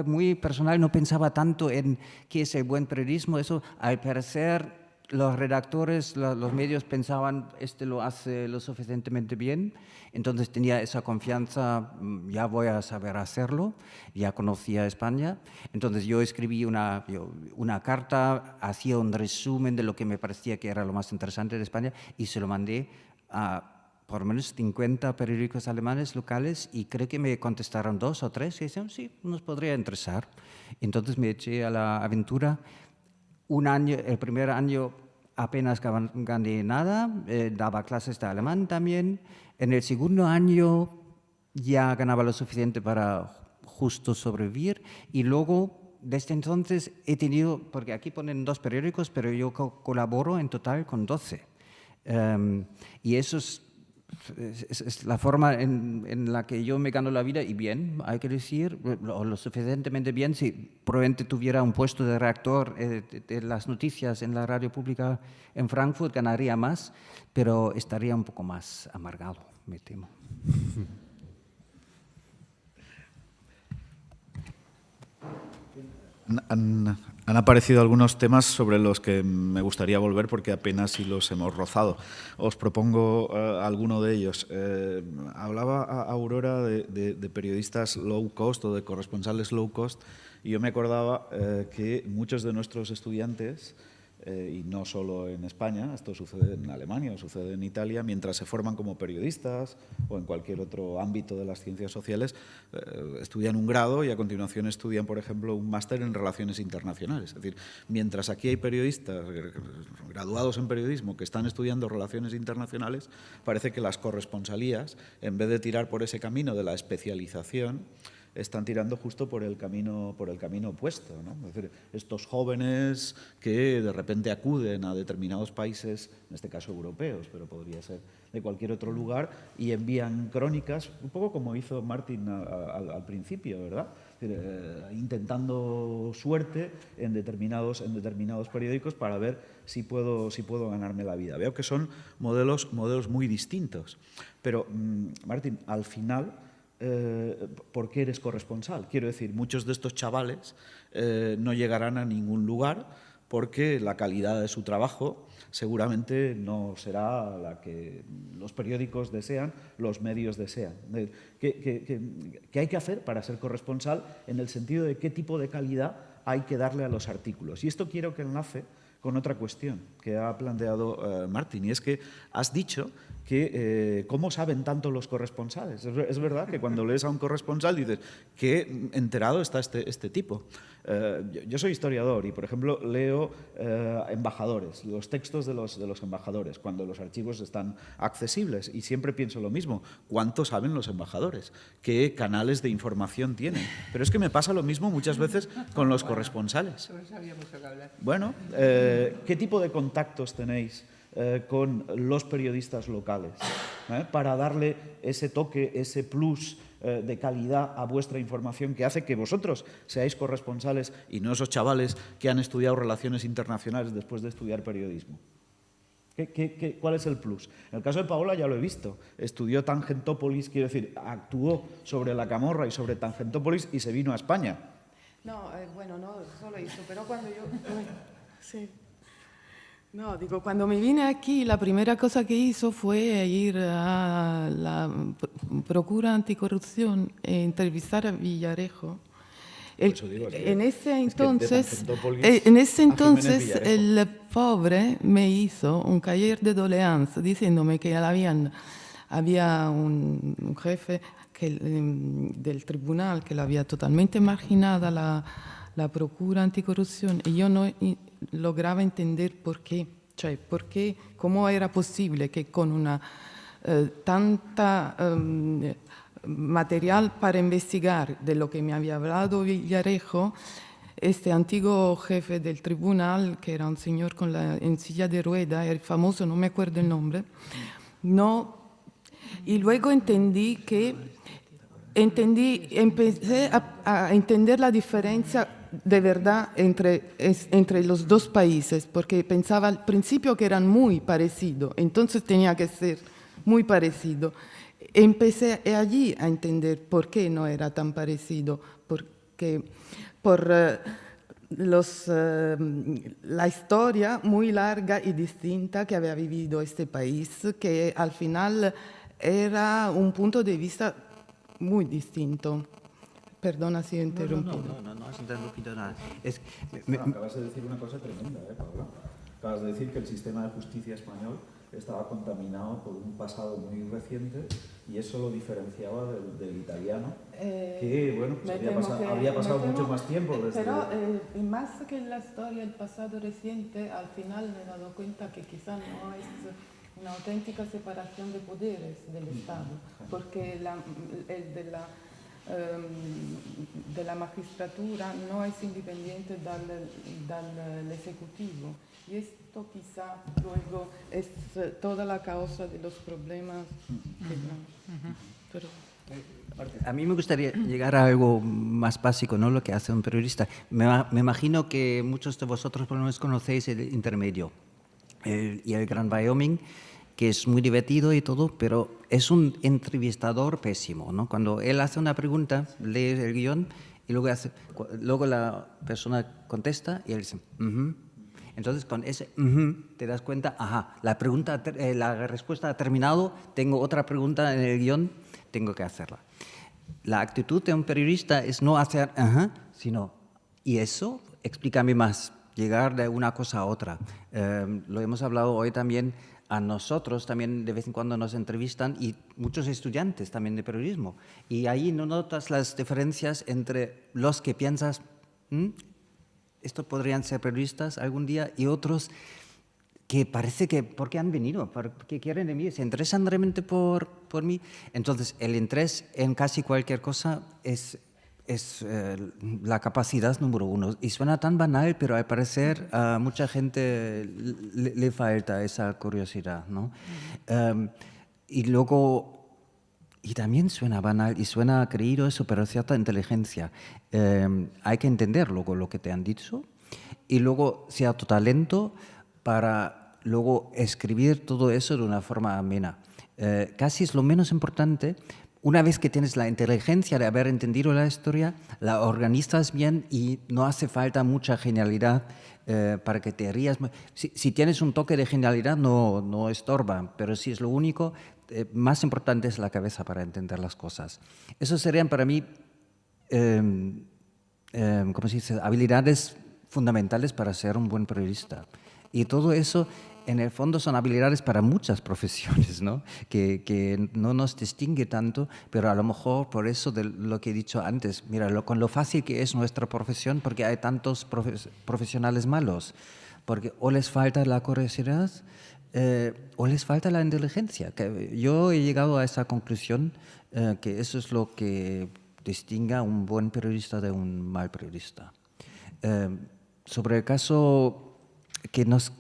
C: muy personal, no pensaba tanto en qué es el buen periodismo. Eso, al parecer, los redactores, los medios pensaban, este lo hace lo suficientemente bien, entonces tenía esa confianza, ya voy a saber hacerlo, ya conocía España. Entonces yo escribí una carta, hacía un resumen de lo que me parecía que era lo más interesante de España y se lo mandé a por lo menos 50 periódicos alemanes locales y creo que me contestaron 2 o 3 y decían, sí, nos podría interesar. Entonces me eché a la aventura. Un año, el primer año apenas gané nada, daba clases de alemán también. En el segundo año ya ganaba lo suficiente para justo sobrevivir y luego desde entonces he tenido, porque aquí ponen 2 periódicos, pero yo colaboro en total con 12. Y eso es la forma en la que yo me gano la vida, y bien, hay que decir, lo suficientemente bien. Si probablemente tuviera un puesto de redactor de las noticias en la radio pública en Frankfurt, ganaría más, pero estaría un poco más amargado, me temo.
A: Han aparecido algunos temas sobre los que me gustaría volver porque apenas si los hemos rozado. Os propongo alguno de ellos. Hablaba Aurora de periodistas low cost o de corresponsales low cost, y yo me acordaba que muchos de nuestros estudiantes, y no solo en España, esto sucede en Alemania o sucede en Italia, mientras se forman como periodistas o en cualquier otro ámbito de las ciencias sociales, estudian un grado y a continuación estudian, por ejemplo, un máster en relaciones internacionales. Es decir, mientras aquí hay periodistas graduados en periodismo que están estudiando relaciones internacionales, parece que las corresponsalías, en vez de tirar por ese camino de la especialización, están tirando justo por el camino opuesto, ¿no? Es decir, estos jóvenes que de repente acuden a determinados países, en este caso europeos, pero podría ser de cualquier otro lugar, y envían crónicas, un poco como hizo Martin al principio, ¿verdad? Es decir, intentando suerte en determinados periódicos para ver si puedo ganarme la vida. Veo que son modelos muy distintos. Pero, Martin, al final, ¿por qué eres corresponsal? Quiero decir, muchos de estos chavales no llegarán a ningún lugar porque la calidad de su trabajo seguramente no será la que los periódicos desean, los medios desean. ¿Qué hay que hacer para ser corresponsal en el sentido de qué tipo de calidad hay que darle a los artículos? Y esto quiero que enlace con otra cuestión que ha planteado Martin, y es que has dicho que ¿cómo saben tanto los corresponsales? Es verdad que cuando lees a un corresponsal dices, qué enterado está este tipo. Yo soy historiador y, por ejemplo, leo embajadores, los textos de los embajadores, cuando los archivos están accesibles, y siempre pienso lo mismo, ¿cuánto saben los embajadores? ¿Qué canales de información tienen? Pero es que me pasa lo mismo muchas veces con los corresponsales. Bueno, ¿qué tipo de contactos tenéis con los periodistas locales para darle ese toque, ese plus de calidad a vuestra información que hace que vosotros seáis corresponsales y no esos chavales que han estudiado relaciones internacionales después de estudiar periodismo? ¿Cuál es el plus? En el caso de Paola ya lo he visto. Estudió Tangentópolis, quiero decir, actuó sobre la Camorra y sobre Tangentópolis y se vino a España.
D: No, bueno, no solo eso, pero cuando yo... Sí. No, digo, cuando me vine aquí, la primera cosa que hizo fue ir a la Procura Anticorrupción e entrevistar a Villarejo. En ese entonces el pobre me hizo un taller de doleanza diciéndome que había un jefe del tribunal que la había totalmente marginada la Procura Anticorrupción, y yo no lograba entender por qué, cómo era posible que con una tanta material para investigar de lo que me había hablado Villarejo, este antiguo jefe del tribunal, que era un señor en silla de rueda, el famoso, no me acuerdo el nombre, no, y luego empecé a entender la diferencia de verdad entre los dos países, porque pensaba al principio que eran muy parecidos, entonces tenía que ser muy parecido. Empecé allí a entender por qué no era tan parecido, porque la historia muy larga y distinta que había vivido este país, que al final era un punto de vista muy distinto. Perdona si he interrumpido.
C: No has interrumpido nada.
A: Acabas de decir una cosa tremenda, Paula. Acabas de decir que el sistema de justicia español estaba contaminado por un pasado muy reciente y eso lo diferenciaba del italiano, que bueno, pues había pasado mucho más tiempo desde...
D: Pero más que la historia del pasado reciente, al final me he dado cuenta que quizá no es una auténtica separación de poderes del Estado, porque el de la della magistratura no es independiente dall'esecutivo. Y esto quizá luego es toda la causa de los problemas que pero,
C: a mí me gustaría llegar a algo más básico, ¿no? Lo que hace un periodista. Me imagino que muchos de vosotros por lo menos conocéis el intermedio y el Gran Wyoming, que es muy divertido y todo, pero es un entrevistador pésimo, ¿no? Cuando él hace una pregunta, lee el guión y luego la persona contesta y él dice, Entonces, con ese te das cuenta, la respuesta ha terminado, tengo otra pregunta en el guión, tengo que hacerla. La actitud de un periodista es no hacer sino, ¿y eso? Explícame más, llegar de una cosa a otra. Lo hemos hablado hoy también, a nosotros también de vez en cuando nos entrevistan y muchos estudiantes también de periodismo. Y ahí no notas las diferencias entre los que piensas, estos podrían ser periodistas algún día, y otros que parece que, ¿por qué han venido? ¿Por qué quieren de mí? ¿Se interesan realmente por mí? Entonces, el interés en casi cualquier cosa es la capacidad número uno. Y suena tan banal, pero al parecer a mucha gente le falta esa curiosidad, ¿no? Y luego, y también suena banal y suena creído eso, pero cierta inteligencia. Hay que entender luego lo que te han dicho y luego cierto talento para luego escribir todo eso de una forma amena. Casi es lo menos importante. Una vez que tienes la inteligencia de haber entendido la historia, la organizas bien y no hace falta mucha genialidad para que te rías. Si tienes un toque de genialidad no estorba, pero si es lo único, más importante es la cabeza para entender las cosas. Esos serían para mí, ¿cómo se dice?, habilidades fundamentales para ser un buen periodista. Y todo eso, en el fondo, son habilidades para muchas profesiones, ¿no? Que no nos distingue tanto, pero a lo mejor por eso de lo que he dicho antes, mira, con lo fácil que es nuestra profesión, porque hay tantos profesionales malos, porque o les falta la curiosidad o les falta la inteligencia. Yo he llegado a esa conclusión que eso es lo que distingue a un buen periodista de un mal periodista. Sobre el caso que nos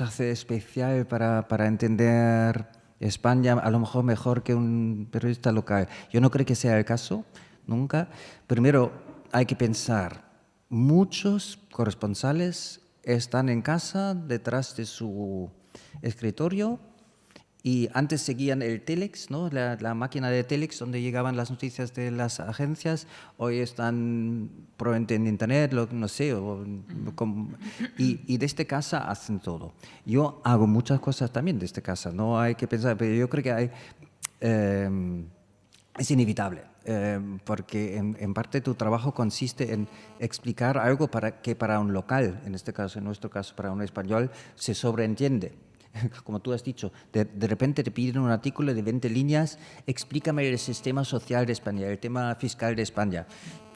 C: hace especial para entender España, a lo mejor mejor que un periodista local. Yo no creo que sea el caso, nunca. Primero, hay que pensar, muchos corresponsales están en casa, detrás de su escritorio, y antes seguían el telex, ¿no? la máquina de telex donde llegaban las noticias de las agencias. Hoy están probablemente en internet, no sé, y desde casa hacen todo. Yo hago muchas cosas también desde casa, no hay que pensar, pero yo creo que es inevitable, porque en parte tu trabajo consiste en explicar algo que para un local, en nuestro caso para un español, se sobreentiende. Como tú has dicho, de repente te piden un artículo de 20 líneas, explícame el sistema social de España, el tema fiscal de España.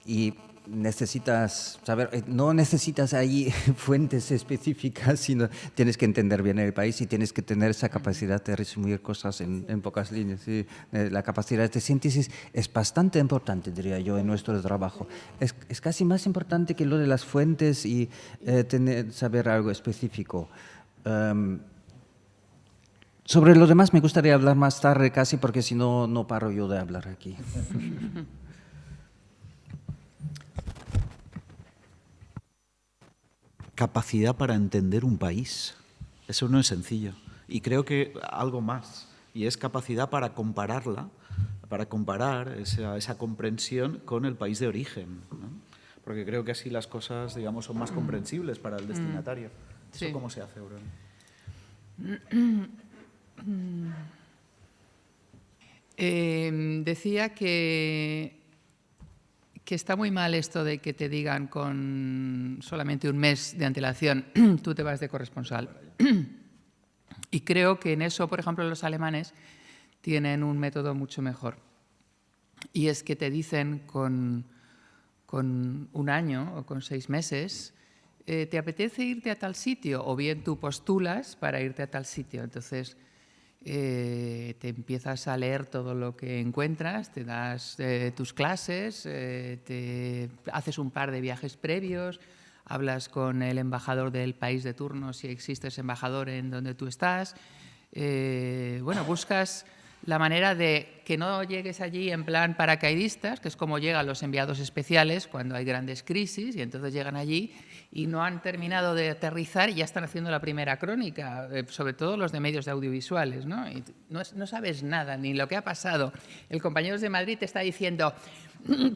C: Y necesitas saber, no necesitas ahí fuentes específicas, sino tienes que entender bien el país y tienes que tener esa capacidad de resumir cosas en pocas líneas. ¿Sí? La capacidad de síntesis es bastante importante, diría yo, en nuestro trabajo. Es casi más importante que lo de las fuentes y saber algo específico. Sobre lo demás me gustaría hablar más tarde casi, porque si no, no paro yo de hablar aquí.
A: Capacidad para entender un país. Eso no es sencillo. Y creo que algo más, y es capacidad para compararla, para comparar esa comprensión con el país de origen, ¿no? Porque creo que así las cosas, digamos, son más comprensibles para el destinatario.
B: Sí.
A: ¿Eso cómo se hace, Aurora?
B: Decía que está muy mal esto de que te digan con solamente un mes de antelación, tú te vas de corresponsal. Y creo que en eso, por ejemplo, los alemanes tienen un método mucho mejor. Y es que te dicen con un año o con 6 meses, ¿te apetece irte a tal sitio? O bien tú postulas para irte a tal sitio. Entonces, te te empiezas a leer todo lo que encuentras, te das tus clases, te haces un par de viajes previos, hablas con el embajador del país de turno, si existe ese embajador en donde tú estás. Bueno, buscas la manera de que no llegues allí en plan paracaidistas, que es como llegan los enviados especiales cuando hay grandes crisis, y entonces llegan allí y no han terminado de aterrizar y ya están haciendo la primera crónica, sobre todo los de medios audiovisuales, ¿no? Y no sabes nada, ni lo que ha pasado. El Compañeros de Madrid te está diciendo,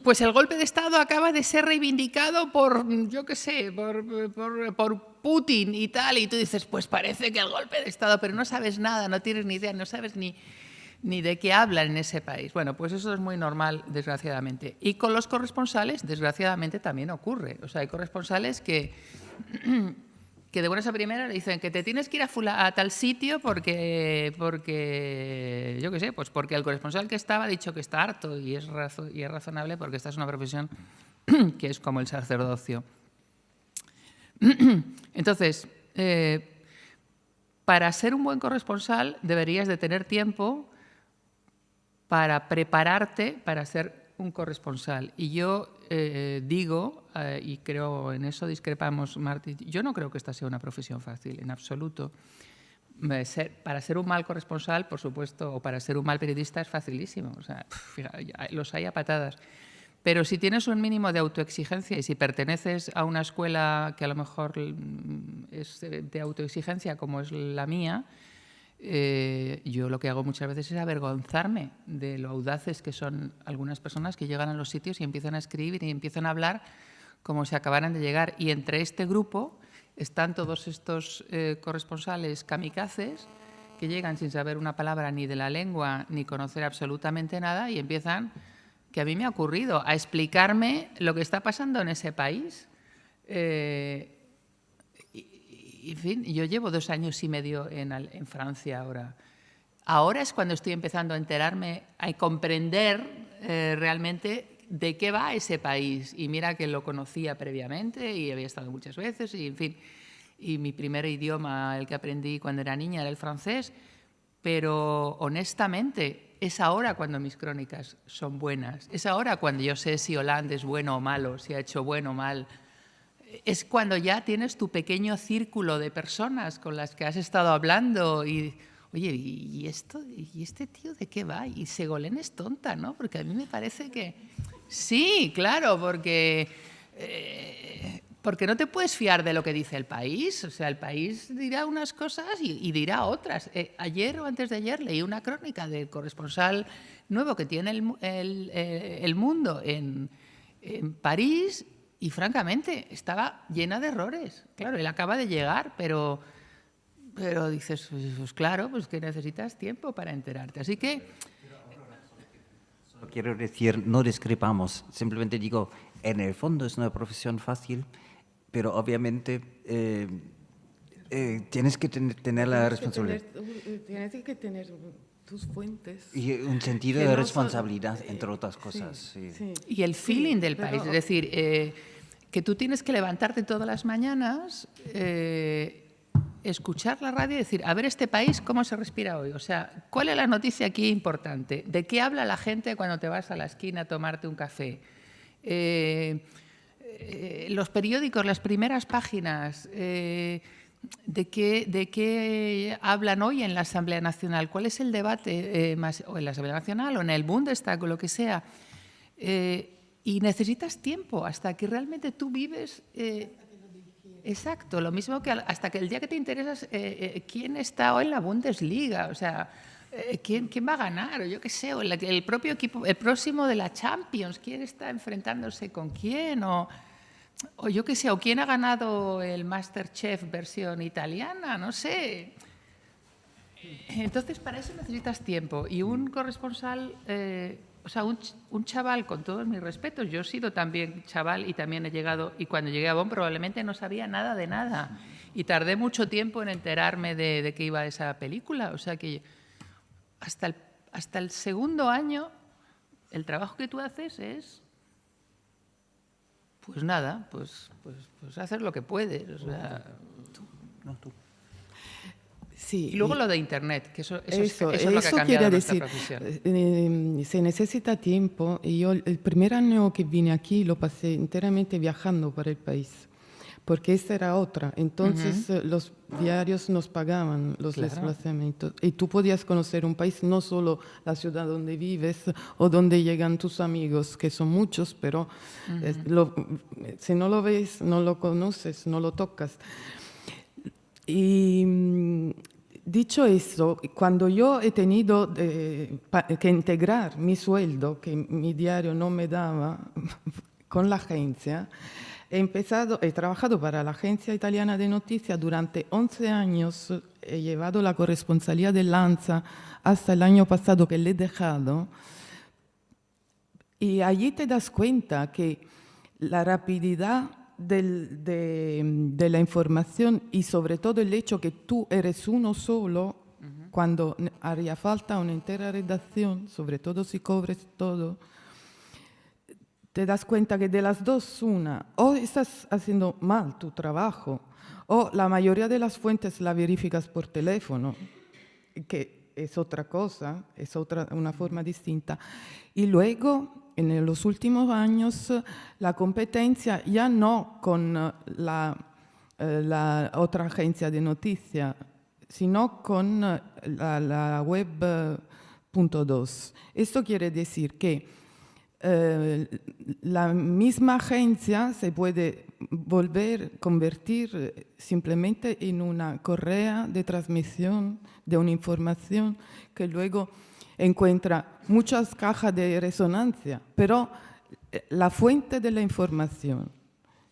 B: pues el golpe de Estado acaba de ser reivindicado por, yo qué sé, por Putin y tal, y tú dices, pues parece que el golpe de Estado, pero no sabes nada, no tienes ni idea, no sabes ni de qué hablan en ese país. Bueno, pues eso es muy normal, desgraciadamente. Y con los corresponsales, desgraciadamente, también ocurre. O sea, hay corresponsales que de buenas a primeras le dicen que te tienes que ir a tal sitio porque yo qué sé, pues porque el corresponsal que estaba ha dicho que está harto, y es razonable porque esta es una profesión que es como el sacerdocio. Entonces, para ser un buen corresponsal deberías de tener tiempo para prepararte para ser un corresponsal. Y yo digo, y creo en eso discrepamos, Martí, yo no creo que esta sea una profesión fácil, en absoluto. Para ser un mal corresponsal, por supuesto, o para ser un mal periodista es facilísimo. O sea, los hay a patadas. Pero si tienes un mínimo de autoexigencia y si perteneces a una escuela que a lo mejor es de autoexigencia como es la mía, yo lo que hago muchas veces es avergonzarme de lo audaces que son algunas personas que llegan a los sitios y empiezan a escribir y empiezan a hablar como si acabaran de llegar. Y entre este grupo están todos estos corresponsales kamikazes que llegan sin saber una palabra ni de la lengua ni conocer absolutamente nada y empiezan, que a mí me ha ocurrido, a explicarme lo que está pasando en ese país. En fin, yo llevo 2 años y medio en Francia ahora. Ahora es cuando estoy empezando a enterarme, a comprender realmente de qué va ese país. Y mira que lo conocía previamente y había estado muchas veces, y en fin, y mi primer idioma, el que aprendí cuando era niña, era el francés, pero honestamente es ahora cuando mis crónicas son buenas. Es ahora cuando yo sé si Hollande es bueno o malo, si ha hecho bueno o mal. Es cuando ya tienes tu pequeño círculo de personas con las que has estado hablando y, oye, ¿y este tío de qué va? Y Ségolène es tonta, ¿no? Porque a mí me parece que... Sí, claro, porque no te puedes fiar de lo que dice el país. O sea, el país dirá unas cosas y dirá otras. Ayer o antes de ayer leí una crónica del corresponsal nuevo que tiene el Mundo en París. Y francamente, estaba llena de errores. Claro, él acaba de llegar, pero dices, pues claro, pues que necesitas tiempo para enterarte. Así que...
C: Solo quiero decir, no discrepamos. Simplemente digo, en el fondo es una profesión fácil, pero obviamente tienes que tener la responsabilidad.
D: Tienes que tener tus fuentes.
C: Y un sentido de responsabilidad, entre otras cosas. Sí.
B: Y el feeling del país, es decir, que tú tienes que levantarte todas las mañanas, escuchar la radio y decir, a ver este país, ¿cómo se respira hoy? O sea, ¿cuál es la noticia aquí importante? ¿De qué habla la gente cuando te vas a la esquina a tomarte un café? Los periódicos, las primeras páginas... ¿De qué hablan hoy en la Asamblea Nacional? ¿Cuál es el debate o en la Asamblea Nacional o en el Bundestag o lo que sea? Y necesitas tiempo hasta que realmente tú vives... exacto, lo mismo que hasta que el día que te interesas quién está hoy en la Bundesliga, o sea, quién va a ganar, o yo qué sé, o el propio equipo, el próximo de la Champions, quién está enfrentándose con quién, o yo qué sé, o quién ha ganado el MasterChef versión italiana, no sé. Entonces, para eso necesitas tiempo. Y un corresponsal, o sea, un chaval, con todos mis respetos, yo he sido también chaval y también he llegado, y cuando llegué a Bonn probablemente no sabía nada de nada. Y tardé mucho tiempo en enterarme de qué iba esa película. O sea que hasta el segundo año, el trabajo que tú haces es... Pues nada, pues hacer lo que puedes. O sea,
C: tú.
D: Sí,
B: Y luego lo de Internet, que eso es lo que ha
D: eso
B: cambiado
D: quiere
B: nuestra
D: decir,
B: profesión.
D: se necesita tiempo y yo el primer año que vine aquí lo pasé enteramente viajando por el país, porque esta era otra. Entonces los diarios nos pagaban los
B: Claro.
D: desplazamientos y tú podías conocer un país, no solo la ciudad donde vives o donde llegan tus amigos, que son muchos, pero si no lo ves, no lo conoces, no lo tocas. Y dicho eso, cuando yo he tenido que integrar mi sueldo, que mi diario no me daba, con la agencia, he trabajado para la Agencia Italiana de Noticias durante 11 años, he llevado la corresponsalía de Lanza hasta el año pasado que le he dejado, y allí te das cuenta que la rapidez de la información y sobre todo el hecho que tú eres uno solo, cuando haría falta una entera redacción, sobre todo si cobres todo, te das cuenta que de las dos una, o estás haciendo mal tu trabajo, o la mayoría de las fuentes la verificas por teléfono, que es otra cosa, es una forma distinta. Y luego, en los últimos años, la competencia ya no con la otra agencia de noticias, sino con la web .2. Esto quiere decir que la misma agencia se puede convertir simplemente en una correa de transmisión de una información que luego encuentra muchas cajas de resonancia, pero la fuente de la información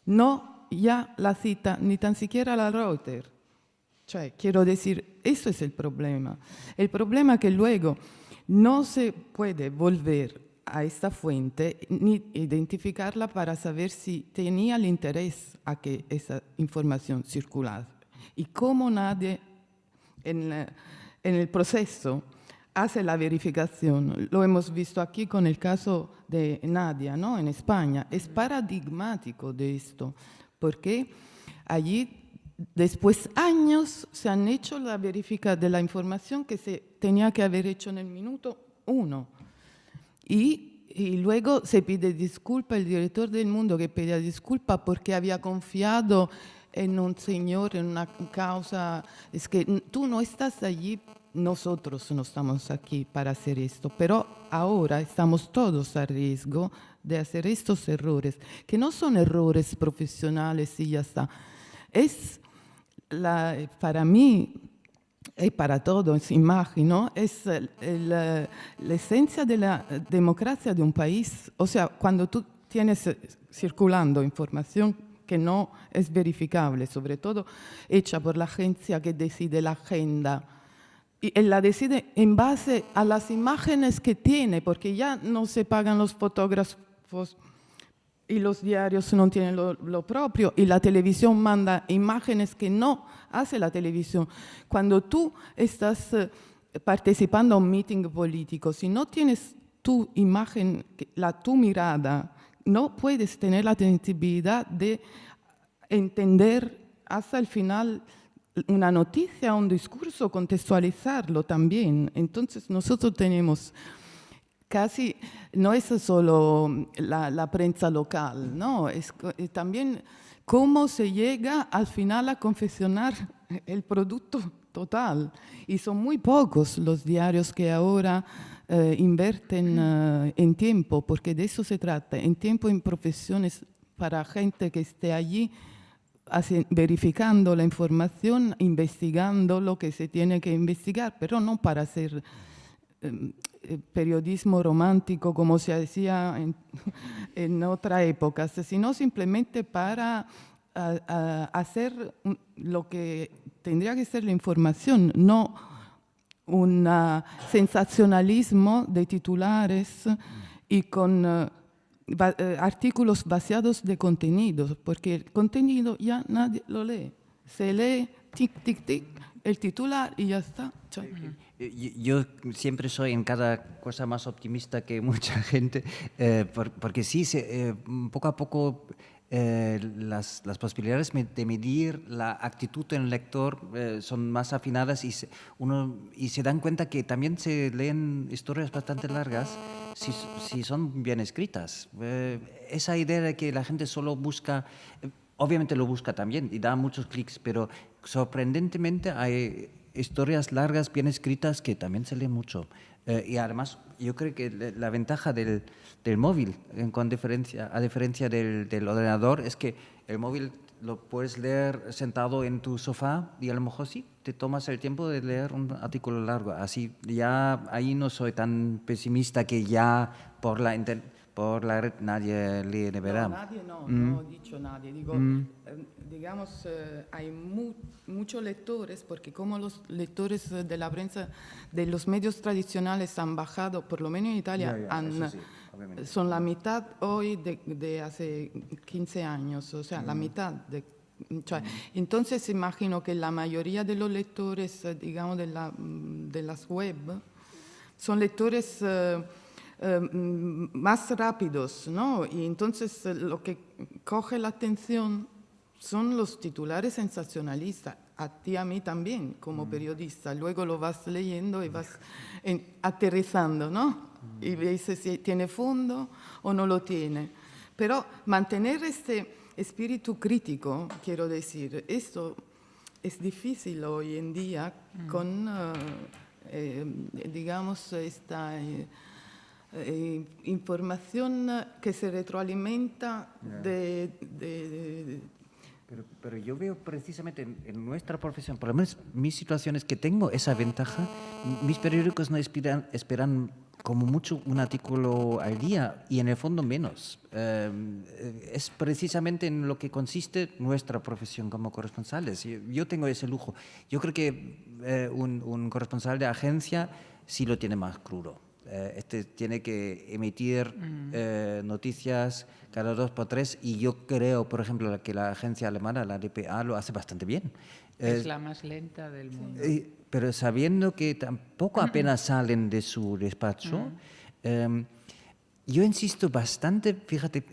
D: no ya la cita ni tan siquiera la Reuters. Quiero decir, eso es el problema. El problema es que luego no se puede volver a esta fuente ni identificarla para saber si tenía el interés a que esa información circulara. Y como nadie en el proceso hace la verificación, lo hemos visto aquí con el caso de Nadia, ¿no? En España, es paradigmático de esto, porque allí después años se han hecho la verificación de la información que se tenía que haber hecho en el minuto 1. Y luego se pide disculpa, el director del Mundo que pedía disculpa porque había confiado en un señor, en una causa. Es que tú no estás allí, nosotros no estamos aquí para hacer esto, pero ahora estamos todos a riesgo de hacer estos errores, que no son errores profesionales y ya está. Es para mí, y para todos, imagino, es la esencia de la democracia de un país. O sea, cuando tú tienes circulando información que no es verificable, sobre todo hecha por la agencia que decide la agenda, y él la decide en base a las imágenes que tiene, porque ya no se pagan los fotógrafos y los diarios no tienen lo propio, y la televisión manda imágenes que no hace la televisión. Cuando tú estás participando a un meeting político, si no tienes tu imagen, tu mirada, no puedes tener la sensibilidad de entender hasta el final una noticia, un discurso, contextualizarlo también. Entonces nosotros tenemos casi, no es solo la prensa local, ¿no? Es también cómo se llega al final a confeccionar el producto total. Y son muy pocos los diarios que ahora invierten en tiempo, porque de eso se trata, en tiempo, en profesiones para gente que esté allí verificando la información, investigando lo que se tiene que investigar, pero no para hacer periodismo romántico como se hacía en otra época, sino simplemente para hacer lo que tendría que ser la información, no un sensacionalismo de titulares y con artículos vaciados de contenidos, porque el contenido ya nadie lo lee. Se lee tic, tic, tic, el titular y ya está.
C: Yo siempre soy en cada cosa más optimista que mucha gente, porque sí, poco a poco las posibilidades de medir la actitud en el lector son más afinadas y se dan cuenta que también se leen historias bastante largas si son bien escritas. Esa idea de que la gente solo busca, obviamente lo busca también y da muchos clics, pero sorprendentemente hay historias largas bien escritas que también se leen mucho. Y además yo creo que la ventaja del móvil, a diferencia del ordenador, es que el móvil lo puedes leer sentado en tu sofá y a lo mejor sí, te tomas el tiempo de leer un artículo largo. Así ya ahí no soy tan pesimista que ya por la red nadie lee de verdad.
D: No, nadie no he dicho nadie. Digo, digamos, hay muchos lectores, porque como los lectores de la prensa, de los medios tradicionales han bajado, por lo menos en Italia, son la mitad hoy de hace 15 años, o sea, la mitad. Entonces imagino que la mayoría de los lectores, digamos, de las web, son lectores más rápidos, ¿no? Y entonces lo que coge la atención son los titulares sensacionalistas, a ti y a mí también, como periodista. Luego lo vas leyendo y vas aterrizando, ¿no? Y ves si tiene fondo o no lo tiene. Pero mantener este espíritu crítico, quiero decir, esto es difícil hoy en día con, digamos, esta información que se retroalimenta
C: Pero yo veo precisamente en nuestra profesión, por lo menos mis situaciones que tengo esa ventaja, mis periódicos no esperan como mucho un artículo al día y en el fondo menos. Es precisamente en lo que consiste nuestra profesión como corresponsales. Yo tengo ese lujo. Yo creo que un corresponsal de agencia sí lo tiene más crudo. Tiene que emitir noticias cada 2 por 3 y yo creo, por ejemplo, que la agencia alemana, la dpa, lo hace bastante bien.
B: Es la más lenta del mundo.
C: Pero sabiendo que tampoco apenas salen de su despacho, yo insisto bastante, fíjate,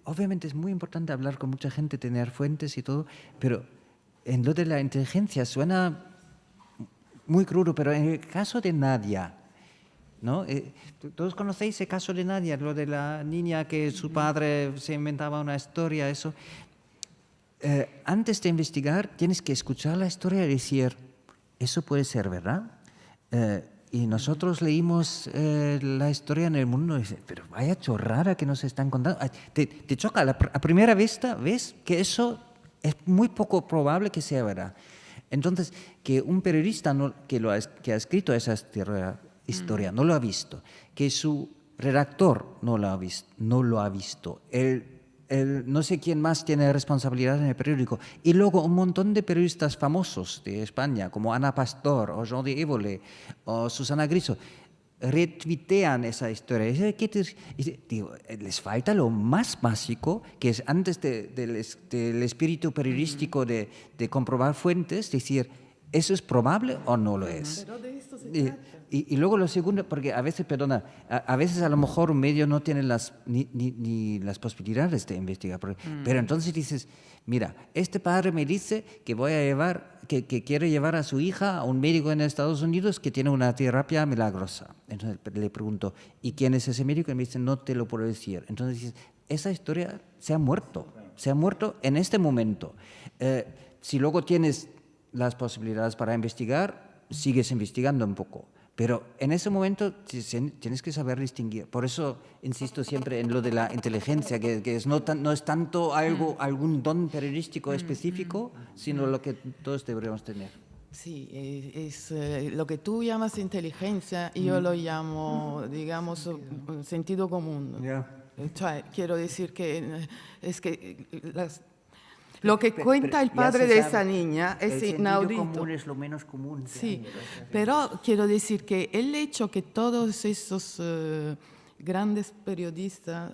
C: obviamente es muy importante hablar con mucha gente, tener fuentes y todo, pero en lo de la inteligencia suena muy crudo, pero en el caso de Nadia, ¿no? Todos conocéis el caso de Nadia, lo de la niña que su padre se inventaba una historia, eso. Antes de investigar tienes que escuchar la historia y decir, eso puede ser verdad. Y nosotros leímos la historia en El Mundo y dices, pero vaya chorrada que nos están contando. Te choca, a primera vista ves que eso es muy poco probable que sea verdad. Entonces, que un periodista que ha escrito esa historia no lo ha visto, que su redactor no lo ha visto, no sé quién más tiene responsabilidad en el periódico, y luego un montón de periodistas famosos de España, como Ana Pastor, o Jordi Évole, o Susana Griso, retuitean esa historia. Digo, les falta lo más básico, que es antes del espíritu periodístico de comprobar fuentes, decir, ¿eso es probable o no lo es?
D: Pero de esto se trata.
C: Y luego lo segundo, porque a veces, a veces a lo mejor un medio no tiene ni las posibilidades de investigar, pero entonces dices, mira, este padre me dice que que quiere llevar a su hija a un médico en Estados Unidos que tiene una terapia milagrosa. Entonces le pregunto, ¿y quién es ese médico? Y me dice, no te lo puedo decir. Entonces dices, esa historia se ha muerto en este momento. Si luego tienes las posibilidades para investigar, sigues investigando un poco. Pero en ese momento tienes que saber distinguir. Por eso insisto siempre en lo de la inteligencia, que no es tanto algún don periodístico específico, sino lo que todos deberíamos tener.
D: Sí, es lo que tú llamas inteligencia y yo lo llamo, digamos, sentido común. Quiero decir que es que lo que cuenta el padre de esa niña es inaudito.
C: El sentido común es lo menos común.
D: Sí, pero quiero decir que el hecho que todos esos grandes periodistas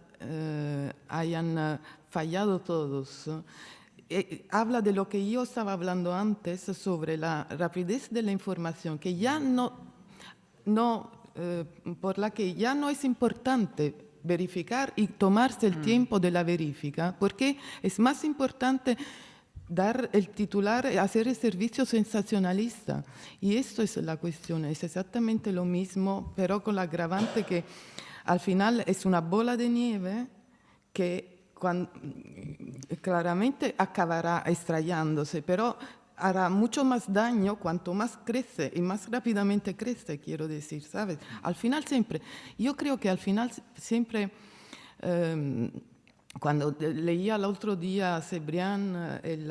D: hayan fallado todos, habla de lo que yo estaba hablando antes sobre la rapidez de la información, que ya por la que ya no es importante verificar y tomarse el tiempo de la verifica, porque es más importante dar el titular, hacer el servicio sensacionalista. Y esto es la cuestión, es exactamente lo mismo, pero con la agravante que al final es una bola de nieve que claramente acabará estrellándose, pero hará mucho más daño cuanto más crece y más rápidamente crece, quiero decir, ¿sabes? Al final siempre, yo creo que al final siempre, cuando leía el otro día a Cebrián, el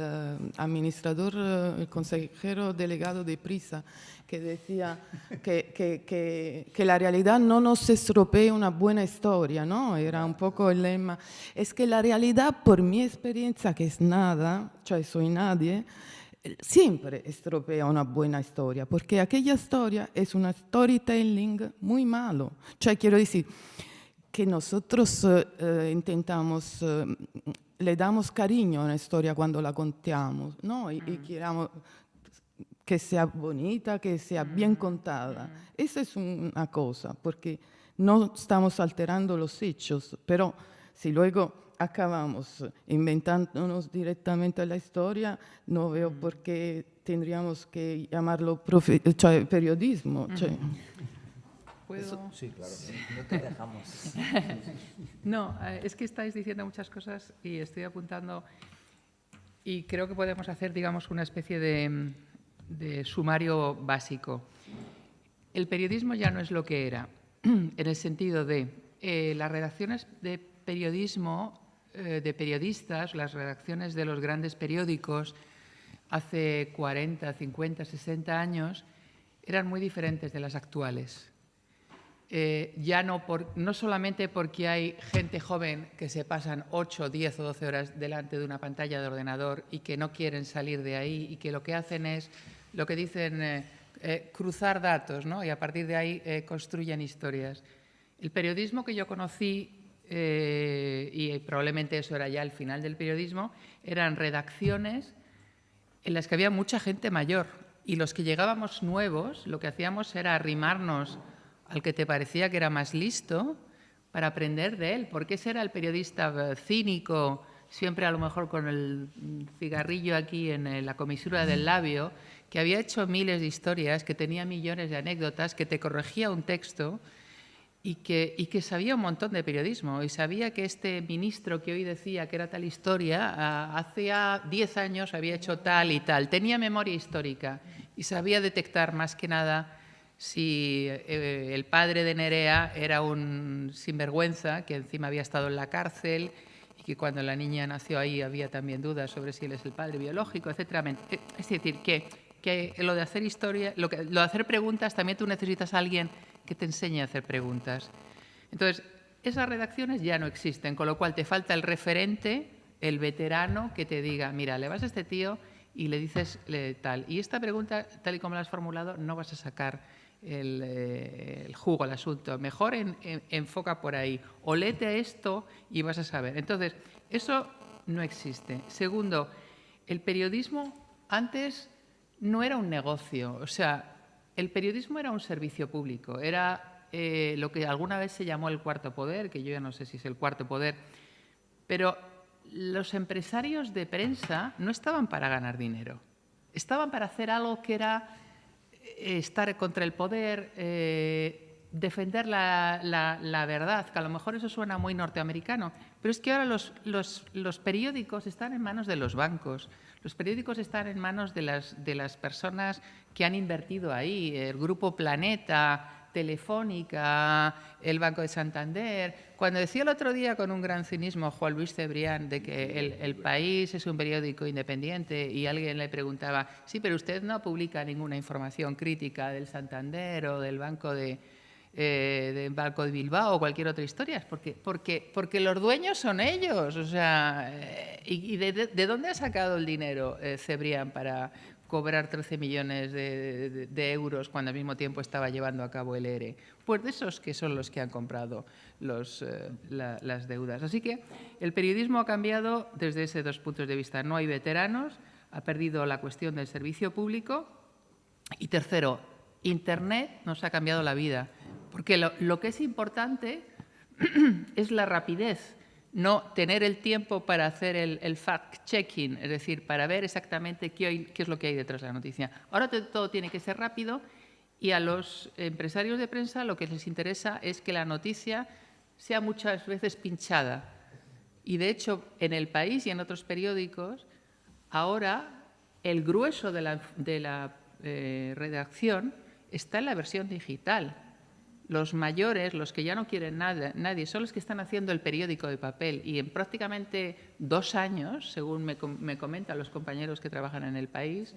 D: administrador, el consejero delegado de Prisa, que decía que la realidad no nos estropea una buena historia, ¿no? Era un poco el lema. Es que la realidad, por mi experiencia, que es nada, cioè soy nadie, siempre estropea una buena historia, porque aquella historia es una storytelling muy malo. Cioè, quiero decir, que nosotros intentamos, le damos cariño a una historia cuando la contamos, ¿no? Y queramos que sea bonita, que sea bien contada. Esa es una cosa, porque no estamos alterando los hechos, pero si luego acabamos inventándonos directamente la historia, no veo por qué tendríamos que llamarlo cioè, periodismo. Cioè.
B: ¿Puedo?
C: Sí, claro, no te dejamos.
B: No, es que estáis diciendo muchas cosas y estoy apuntando y creo que podemos hacer, digamos, una especie de sumario básico. El periodismo ya no es lo que era, en el sentido de las redacciones de periodismo, de periodistas, las redacciones de los grandes periódicos hace 40, 50, 60 años eran muy diferentes de las actuales. Ya no solamente porque hay gente joven que se pasan 8, 10 o 12 horas delante de una pantalla de ordenador y que no quieren salir de ahí y que lo que hacen es lo que dicen cruzar datos, ¿no? Y a partir de ahí construyen historias. El periodismo que yo conocí, y probablemente eso era ya el final del periodismo, eran redacciones en las que había mucha gente mayor y los que llegábamos nuevos lo que hacíamos era arrimarnos al que te parecía que era más listo para aprender de él, porque ese era el periodista cínico, siempre a lo mejor con el cigarrillo aquí en la comisura del labio, que había hecho miles de historias, que tenía millones de anécdotas, que te corregía un texto y que sabía un montón de periodismo y sabía que este ministro que hoy decía que era tal historia, hacía 10 años había hecho tal y tal, tenía memoria histórica y sabía detectar más que nada si el padre de Nerea era un sinvergüenza, que encima había estado en la cárcel y que cuando la niña nació ahí había también dudas sobre si él es el padre biológico, etc. Es decir, que lo de hacer historia, lo de hacer preguntas, también tú necesitas a alguien que te enseñe a hacer preguntas. Entonces, esas redacciones ya no existen, con lo cual te falta el referente, el veterano, que te diga, mira, le vas a este tío y le dices tal. Y esta pregunta, tal y como la has formulado, no vas a sacar el jugo al asunto. Mejor enfoca por ahí. O léete esto y vas a saber. Entonces, eso no existe. Segundo, el periodismo antes no era un negocio. O sea, el periodismo era un servicio público. Era lo que alguna vez se llamó el cuarto poder, que yo ya no sé si es el cuarto poder. Pero los empresarios de prensa no estaban para ganar dinero. Estaban para hacer algo que era estar contra el poder, defender la verdad, que a lo mejor eso suena muy norteamericano, pero es que ahora los periódicos están en manos de los bancos, los periódicos están en manos de las personas que han invertido ahí, el Grupo Planeta, Telefónica, el Banco de Santander. Cuando decía el otro día con un gran cinismo Juan Luis Cebrián de que el País es un periódico independiente y alguien le preguntaba, sí, pero usted no publica ninguna información crítica del Santander o del Banco de Bilbao o cualquier otra historia, porque los dueños son ellos. O sea, ¿y de dónde ha sacado el dinero Cebrián para cobrar 13 millones de euros cuando al mismo tiempo estaba llevando a cabo el ERE? Pues de esos que son los que han comprado las deudas. Así que el periodismo ha cambiado desde esos dos puntos de vista. No hay veteranos, ha perdido la cuestión del servicio público. Y tercero, Internet nos ha cambiado la vida, porque lo que es importante es la rapidez, no tener el tiempo para hacer el fact-checking, es decir, para ver exactamente qué es lo que hay detrás de la noticia. Ahora todo tiene que ser rápido y a los empresarios de prensa lo que les interesa es que la noticia sea muchas veces pinchada. Y, de hecho, en El País y en otros periódicos, ahora el grueso de la redacción está en la versión digital. Los mayores, los que ya no quieren nadie, son los que están haciendo el periódico de papel. Y en prácticamente 2 años, según me comentan los compañeros que trabajan en El País,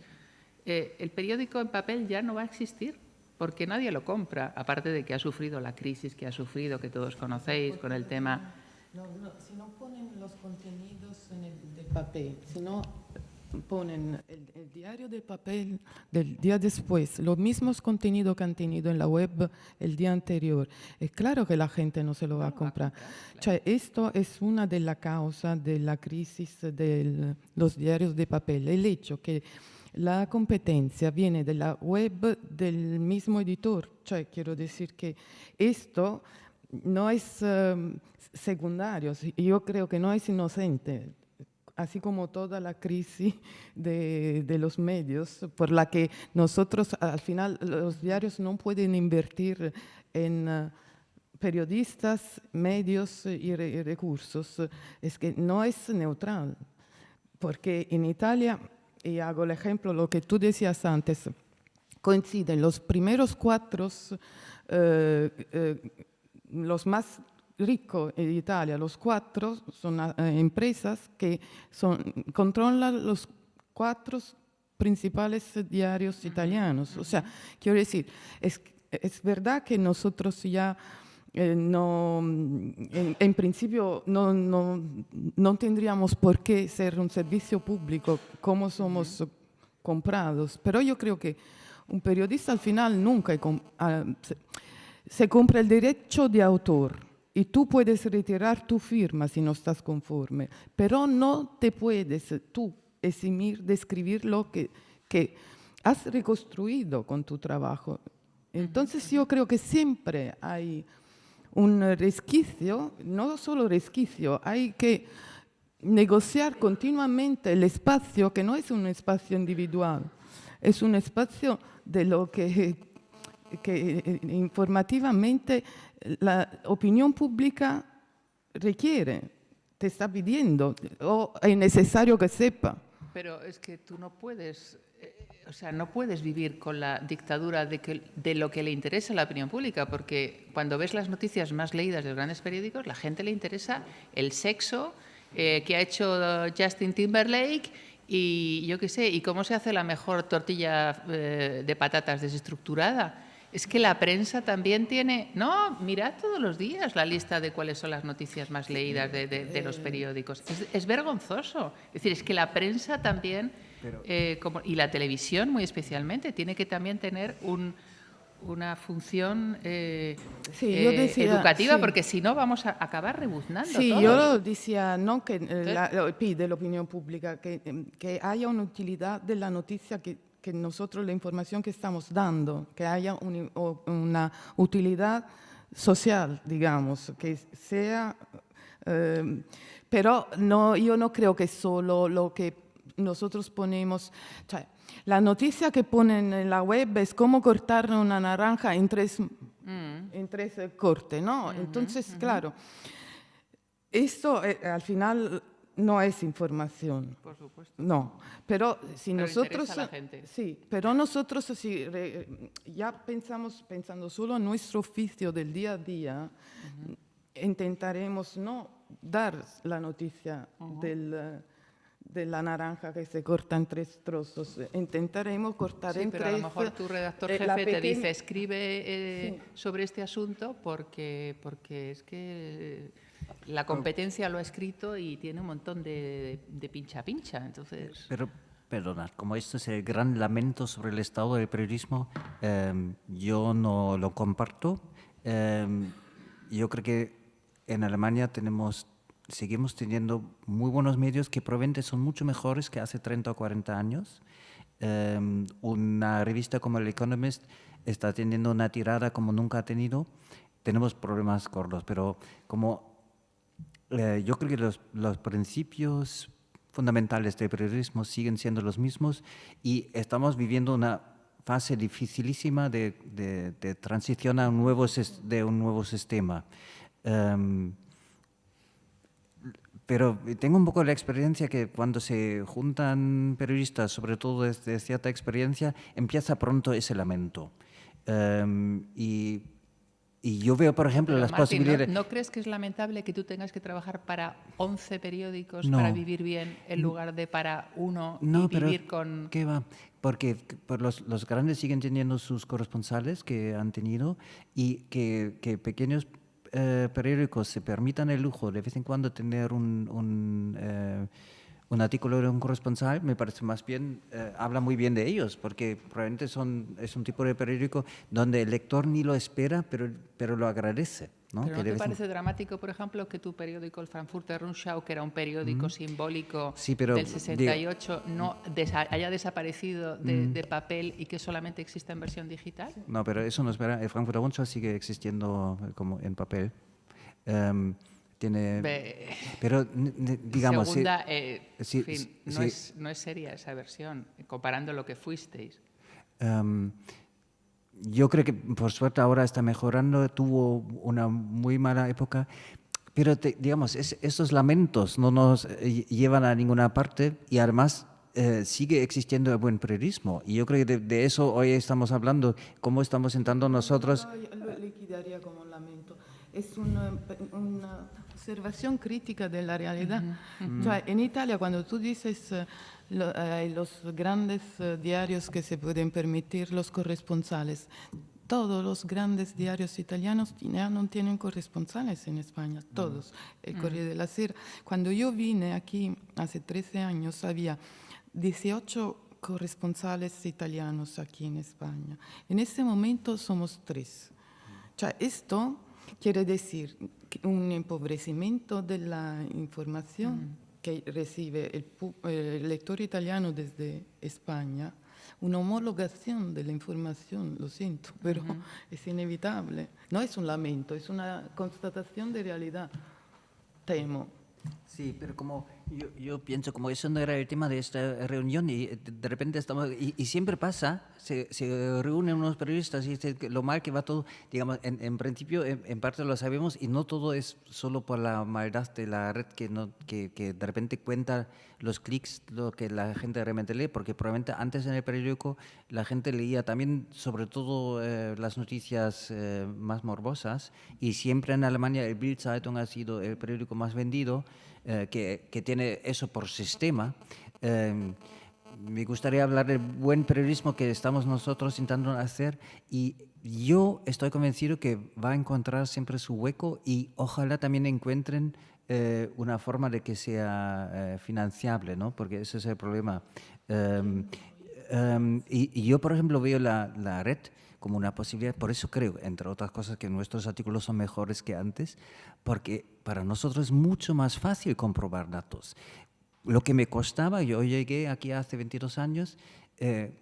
B: el periódico en papel ya no va a existir, porque nadie lo compra, aparte de que ha sufrido la crisis que ha sufrido, que todos conocéis, con el tema...
D: si no ponen los contenidos en el de papel, si no ponen el diario de papel del día después, los mismos contenidos que han tenido en la web el día anterior, es claro que la gente no se lo va a comprar. Cioè, esto es una de las causas de la crisis de los diarios de papel, el hecho que la competencia viene de la web del mismo editor, cioè, quiero decir que esto no es secundario, yo creo que no es inocente, así como toda la crisis de los medios, por la que nosotros al final los diarios no pueden invertir en periodistas, medios y recursos, es que no es neutral, porque en Italia, y hago el ejemplo, lo que tú decías antes, coinciden los primeros 4, los más ricos en Italia, los 4 son empresas que controlan los 4 principales diarios italianos. O sea, quiero decir, es verdad que nosotros ya en principio no tendríamos por qué ser un servicio público como somos comprados, pero yo creo que un periodista al final nunca se compra el derecho de autor y tú puedes retirar tu firma si no estás conforme, pero no te puedes tú eximir de escribir lo que has reconstruido con tu trabajo. Entonces yo creo que siempre hay un resquicio, no solo resquicio, hay que negociar continuamente el espacio, que no es un espacio individual, es un espacio de lo que informativamente la opinión pública requiere, te está pidiendo, o es necesario que sepa.
B: Pero es que tú no puedes, no puedes vivir con la dictadura de lo que le interesa a la opinión pública, porque cuando ves las noticias más leídas de los grandes periódicos, la gente le interesa el sexo que ha hecho Justin Timberlake y yo qué sé, y cómo se hace la mejor tortilla de patatas desestructurada. Es que la prensa también tiene... No, mirad todos los días la lista de cuáles son las noticias más leídas de los periódicos. Es vergonzoso. Es decir, es que la prensa también, y la televisión muy especialmente, tiene que también tener una función educativa, porque si no vamos a acabar rebuznando.
D: Sí,
B: todos.
D: yo decía, no que pide la opinión pública, que haya una utilidad de la noticia que nosotros, la información que estamos dando, que haya una utilidad social, digamos, que sea... pero yo no creo que solo lo que nosotros ponemos... Cioè, la noticia que ponen en la web es cómo cortar una naranja en tres cortes, ¿no? Entonces, claro, esto al final... no es información.
B: Por supuesto.
D: No, pero si nosotros...
B: interesa a la gente.
D: Sí, pero nosotros si ya pensando solo en nuestro oficio del día a día, intentaremos no dar la noticia de la naranja que se corta en 3 trozos. Intentaremos cortar en 3...
B: pero a lo mejor tu redactor jefe te dice, escribe sobre este asunto porque es que... La competencia lo ha escrito y tiene un montón de pincha-pincha, entonces...
C: Pero, perdona, como esto es el gran lamento sobre el estado del periodismo, yo no lo comparto. Yo creo que en Alemania seguimos teniendo muy buenos medios que probablemente son mucho mejores que hace 30 o 40 años. Una revista como El Economist está teniendo una tirada como nunca ha tenido. tenemos problemas gordos, pero como yo creo que los principios fundamentales del periodismo siguen siendo los mismos y estamos viviendo una fase dificilísima de transición a un nuevo sistema. Pero tengo un poco la experiencia que cuando se juntan periodistas, sobre todo desde cierta experiencia, empieza pronto ese lamento. Y yo veo, por ejemplo,
B: Pero,
C: las
B: Martín,
C: posibilidades...
B: ¿no crees que es lamentable que tú tengas que trabajar para 11 periódicos
C: No.
B: para vivir bien en lugar de para uno
C: No,
B: y
C: pero
B: vivir con...
C: ¿qué va? Porque los grandes siguen teniendo sus corresponsales que han tenido y que pequeños periódicos se permitan el lujo de vez en cuando tener un artículo de un corresponsal, me parece más bien, habla muy bien de ellos, porque probablemente es un tipo de periódico donde el lector ni lo espera, pero lo agradece. ¿No?
B: ¿Pero no te parece dramático, por ejemplo, que tu periódico, el Frankfurter Rundschau, que era un periódico simbólico
C: Sí, pero,
B: del 68, no haya desaparecido de papel y que solamente exista en versión digital?
C: No, pero eso no es verdad. El Frankfurter Rundschau sigue existiendo como en papel. Pero digamos...
B: Segunda,
C: sí,
B: en fin,
C: sí,
B: no es seria esa versión, comparando lo que fuisteis.
C: Yo creo que por suerte ahora está mejorando, tuvo una muy mala época, pero digamos, esos lamentos no nos llevan a ninguna parte y además sigue existiendo el buen periodismo. Y yo creo que de eso hoy estamos hablando, cómo estamos entrando nosotros...
D: Lo liquidaría como un lamento. Es una observación crítica de la realidad. O sea, en Italia, cuando tú dices los grandes diarios que se pueden permitir, los corresponsales, todos los grandes diarios italianos ya no tienen corresponsales en España, todos. El Corriere della Sera. Cuando yo vine aquí hace 13 años, había 18 corresponsales italianos aquí en España. En este momento somos 3. O sea, esto quiere decir un empobrecimiento de la información que recibe el lector italiano desde España, una homologación de la información, lo siento, pero es inevitable. No es un lamento, es una constatación de realidad, temo.
C: Sí, pero como yo pienso, como eso no era el tema de esta reunión y de repente estamos, y siempre pasa, se reúnen unos periodistas y dicen lo mal que va todo, digamos, en principio en parte lo sabemos y no todo es solo por la maldad de la red que de repente cuenta los clics, lo que la gente realmente lee, porque probablemente antes en el periódico la gente leía también sobre todo las noticias más morbosas y siempre en Alemania el Bild-Zeitung ha sido el periódico más vendido, que tiene eso por sistema. Me gustaría hablar del buen periodismo que estamos nosotros intentando hacer y yo estoy convencido que va a encontrar siempre su hueco y ojalá también encuentren una forma de que sea financiable, ¿no? Porque ese es el problema. Y yo, por ejemplo, veo la red como una posibilidad, por eso creo, entre otras cosas, que nuestros artículos son mejores que antes, porque para nosotros es mucho más fácil comprobar datos. Lo que me costaba, yo llegué aquí hace 22 años,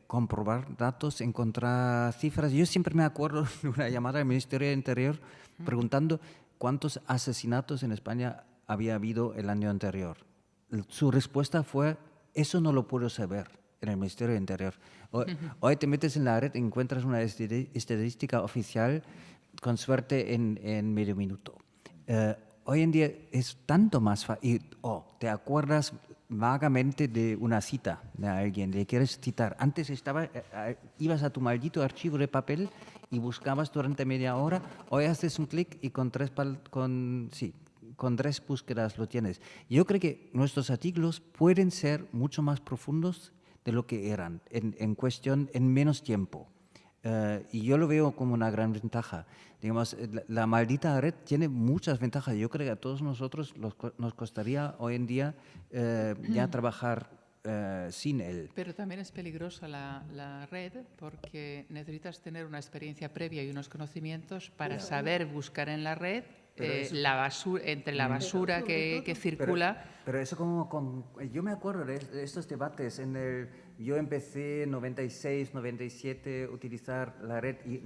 C: comprobar datos, encontrar cifras. Yo siempre me acuerdo de una llamada del Ministerio del Interior preguntando cuántos asesinatos en España había habido el año anterior. Su respuesta fue, eso no lo puedo saber en el Ministerio del Interior. Hoy te metes en la red y encuentras una estadística oficial con suerte en medio minuto. Hoy en día es tanto más fácil. Te acuerdas vagamente de una cita de alguien, le quieres citar. Antes ibas a tu maldito archivo de papel y buscabas durante media hora. Hoy haces un clic y con tres búsquedas lo tienes. Yo creo que nuestros artículos pueden ser mucho más profundos de lo que eran en cuestión, en menos tiempo. Y yo lo veo como una gran ventaja. Digamos, la maldita red tiene muchas ventajas. Yo creo que a todos nosotros nos costaría hoy en día ya trabajar sin él.
B: Pero también es peligrosa la red porque necesitas tener una experiencia previa y unos conocimientos para saber buscar en la red la basura que circula.
C: Pero eso yo me acuerdo de estos debates yo empecé en 96, 97 utilizar la red y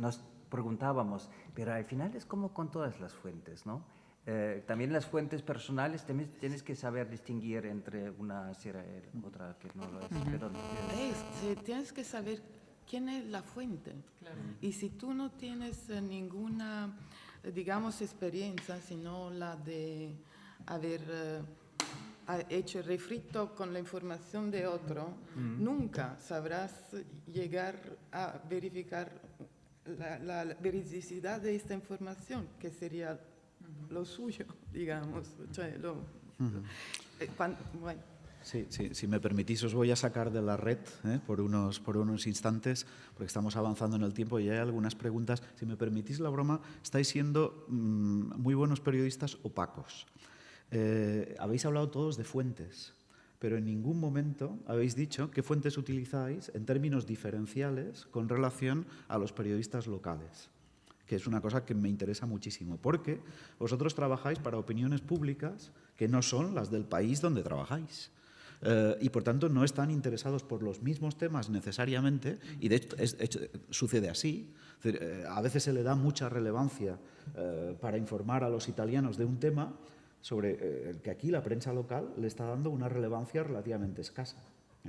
C: preguntábamos, pero al final es como con todas las fuentes, ¿no? También las fuentes personales tienes que saber distinguir entre una sierra y otra que no lo es. Pero,
D: Tienes que saber quién es la fuente.
B: Claro.
D: Y si tú no tienes ninguna, digamos, experiencia, sino la de haber hecho el refrito con la información de otro, nunca sabrás llegar a verificar la veridicidad de esta información, que sería lo suyo, digamos. O sea, bueno.
A: Sí, si me permitís, os voy a sacar de la red por unos instantes, porque estamos avanzando en el tiempo y hay algunas preguntas. Si me permitís la broma, estáis siendo muy buenos periodistas opacos. Habéis hablado todos de fuentes, pero en ningún momento habéis dicho qué fuentes utilizáis en términos diferenciales con relación a los periodistas locales, que es una cosa que me interesa muchísimo, porque vosotros trabajáis para opiniones públicas que no son las del país donde trabajáis. Y por tanto no están interesados por los mismos temas necesariamente, y de hecho sucede así. Es decir, a veces se le da mucha relevancia para informar a los italianos de un tema sobre el que aquí la prensa local le está dando una relevancia relativamente escasa.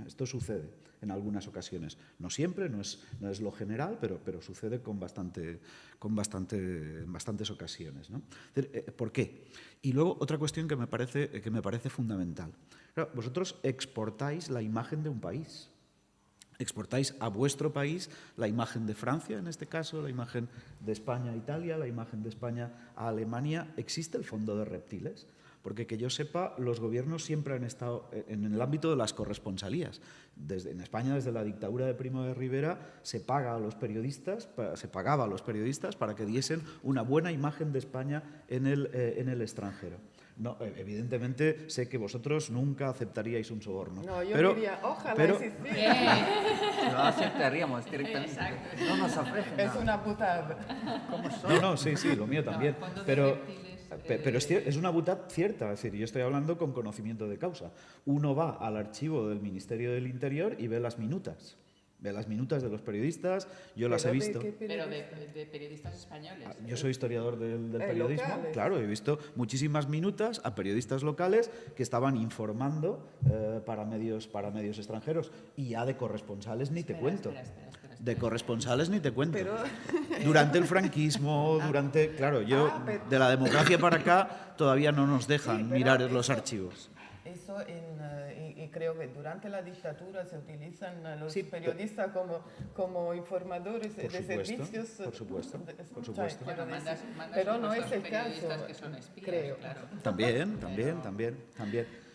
A: Esto sucede en algunas ocasiones. No siempre, no es lo general, pero sucede en bastantes ocasiones, ¿no? ¿Por qué? Y luego otra cuestión que me parece fundamental. Claro, vosotros exportáis la imagen de un país. Exportáis a vuestro país la imagen de Francia, en este caso, la imagen de España a Italia, la imagen de España a Alemania. ¿Existe el fondo de reptiles? Porque que yo sepa, los gobiernos siempre han estado en el ámbito de las corresponsalías. En España, desde la dictadura de Primo de Rivera, se pagaba a los periodistas para que diesen una buena imagen de España en el extranjero. No, evidentemente sé que vosotros nunca aceptaríais un soborno.
D: No, yo diría, ojalá existiera.
C: Lo aceptaríamos directamente.
B: Exacto.
C: No nos ofrecen
D: Es
C: nada.
D: una putada.
A: No, sí, lo mío también.
B: No,
A: pero es una butad cierta, es decir, yo estoy hablando con conocimiento de causa. Uno va al archivo del Ministerio del Interior y ve las minutas. Ve las minutas de los periodistas, yo las he visto.
B: Pero de periodistas españoles.
A: Yo soy historiador del periodismo,
D: locales.
A: claro, he visto muchísimas minutas a periodistas locales que estaban informando para medios extranjeros, y ya de corresponsales ni te cuento.
B: Espera.
A: De corresponsales ni te cuento.
D: Pero-
A: Durante el franquismo, claro, de la democracia para acá todavía no nos dejan mirar los archivos.
D: Eso y creo que durante la dictadura se utilizan a los
A: Sí,
D: periodistas como informadores de servicios.
A: Por supuesto.
B: Bueno, mandas
D: pero no
B: supuestos
D: es el
B: periodistas
D: caso,
B: que son espías,
D: creo.
B: claro.
A: También.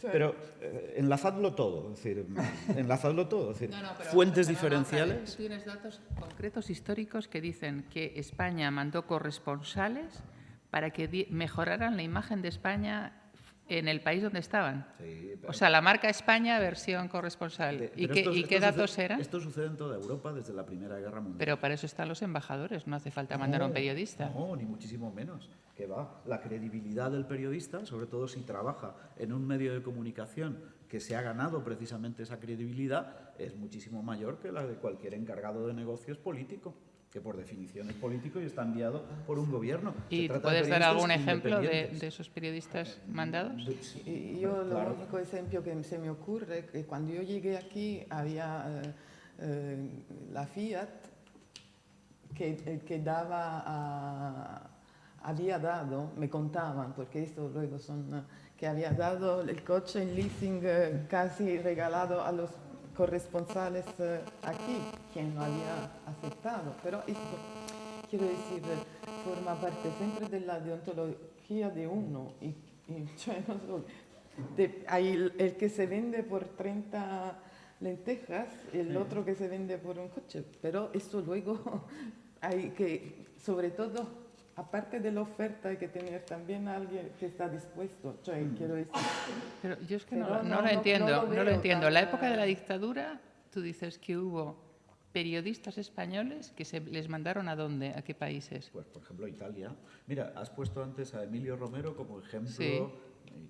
A: Pero enlazadlo todo, es decir,
B: Pero
A: fuentes
B: vamos a ver,
A: diferenciales.
B: tú tienes datos concretos históricos que dicen que España mandó corresponsales para que mejoraran la imagen de España en el país donde estaban.
A: Sí,
B: O sea, la marca España versión corresponsal. ¿Y qué datos eran?
A: Esto sucede en toda Europa desde la Primera Guerra Mundial.
B: Pero para eso están los embajadores, no hace falta mandar a un periodista.
A: No, ni muchísimo menos. Que va. La credibilidad del periodista, sobre todo si trabaja en un medio de comunicación que se ha ganado precisamente esa credibilidad, es muchísimo mayor que la de cualquier encargado de negocios político, que por definición es político y está enviado por un gobierno.
B: ¿Y
A: Se trata de
B: puedes dar
A: periodistas
B: algún ejemplo de
A: independientes.
B: esos periodistas mandados?
D: Y yo
A: Claro.
D: lo único ejemplo que se me ocurre es que cuando yo llegué aquí había la Fiat que había dado, me contaban, porque esto luego que había dado el coche en leasing casi regalado a los corresponsales aquí, quien lo había aceptado. Pero esto, quiero decir, forma parte siempre de la deontología de uno. Y yo no sé, hay el que se vende por 30 lentejas, el otro que se vende por un coche. Pero esto luego hay que, sobre todo, aparte de la oferta, hay que tener también a alguien que está dispuesto. Quiero decir,
B: Pero yo es que
D: Pero
B: no lo entiendo,
D: no lo
B: no lo
D: veo
B: entiendo.
D: tan-
B: La época de la dictadura, tú dices que hubo periodistas españoles que se les mandaron ¿a dónde? ¿A qué países?
A: Pues, por ejemplo, Italia. Mira, has puesto antes a Emilio Romero como ejemplo,
B: Sí.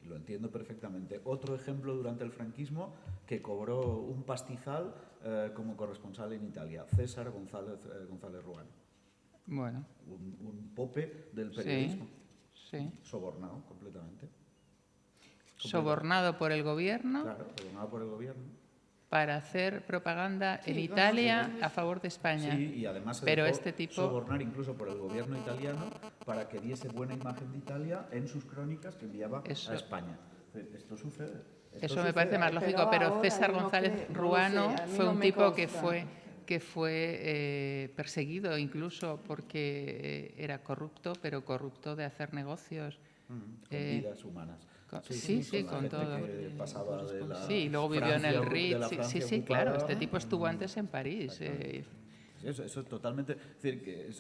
A: y lo entiendo perfectamente. Otro ejemplo durante el franquismo que cobró un pastizal como corresponsal en Italia, César González Ruán.
B: Bueno,
A: un pope del periodismo,
B: sí.
A: sobornado completamente.
B: Sobornado por el gobierno.
A: Claro, sobornado por el gobierno.
B: Para hacer propaganda en
D: Sí,
B: Italia a favor de España.
A: Sí, y además se
B: pero
A: dejó
B: este tipo
A: sobornar incluso por el gobierno italiano para que diese buena imagen de Italia en sus crónicas que enviaba a España. Esto sucede.
B: Eso me parece más lógico, pero César González Ruano fue un tipo que fue perseguido incluso porque era corrupto, pero corrupto de hacer negocios.
A: Con vidas humanas.
B: Sí, con todo.
A: Que pasaba de la
B: sí, y luego vivió en el Ritz. Sí,
A: ocupada.
B: claro, este tipo estuvo antes en París.
A: Eso es totalmente... Es decir, que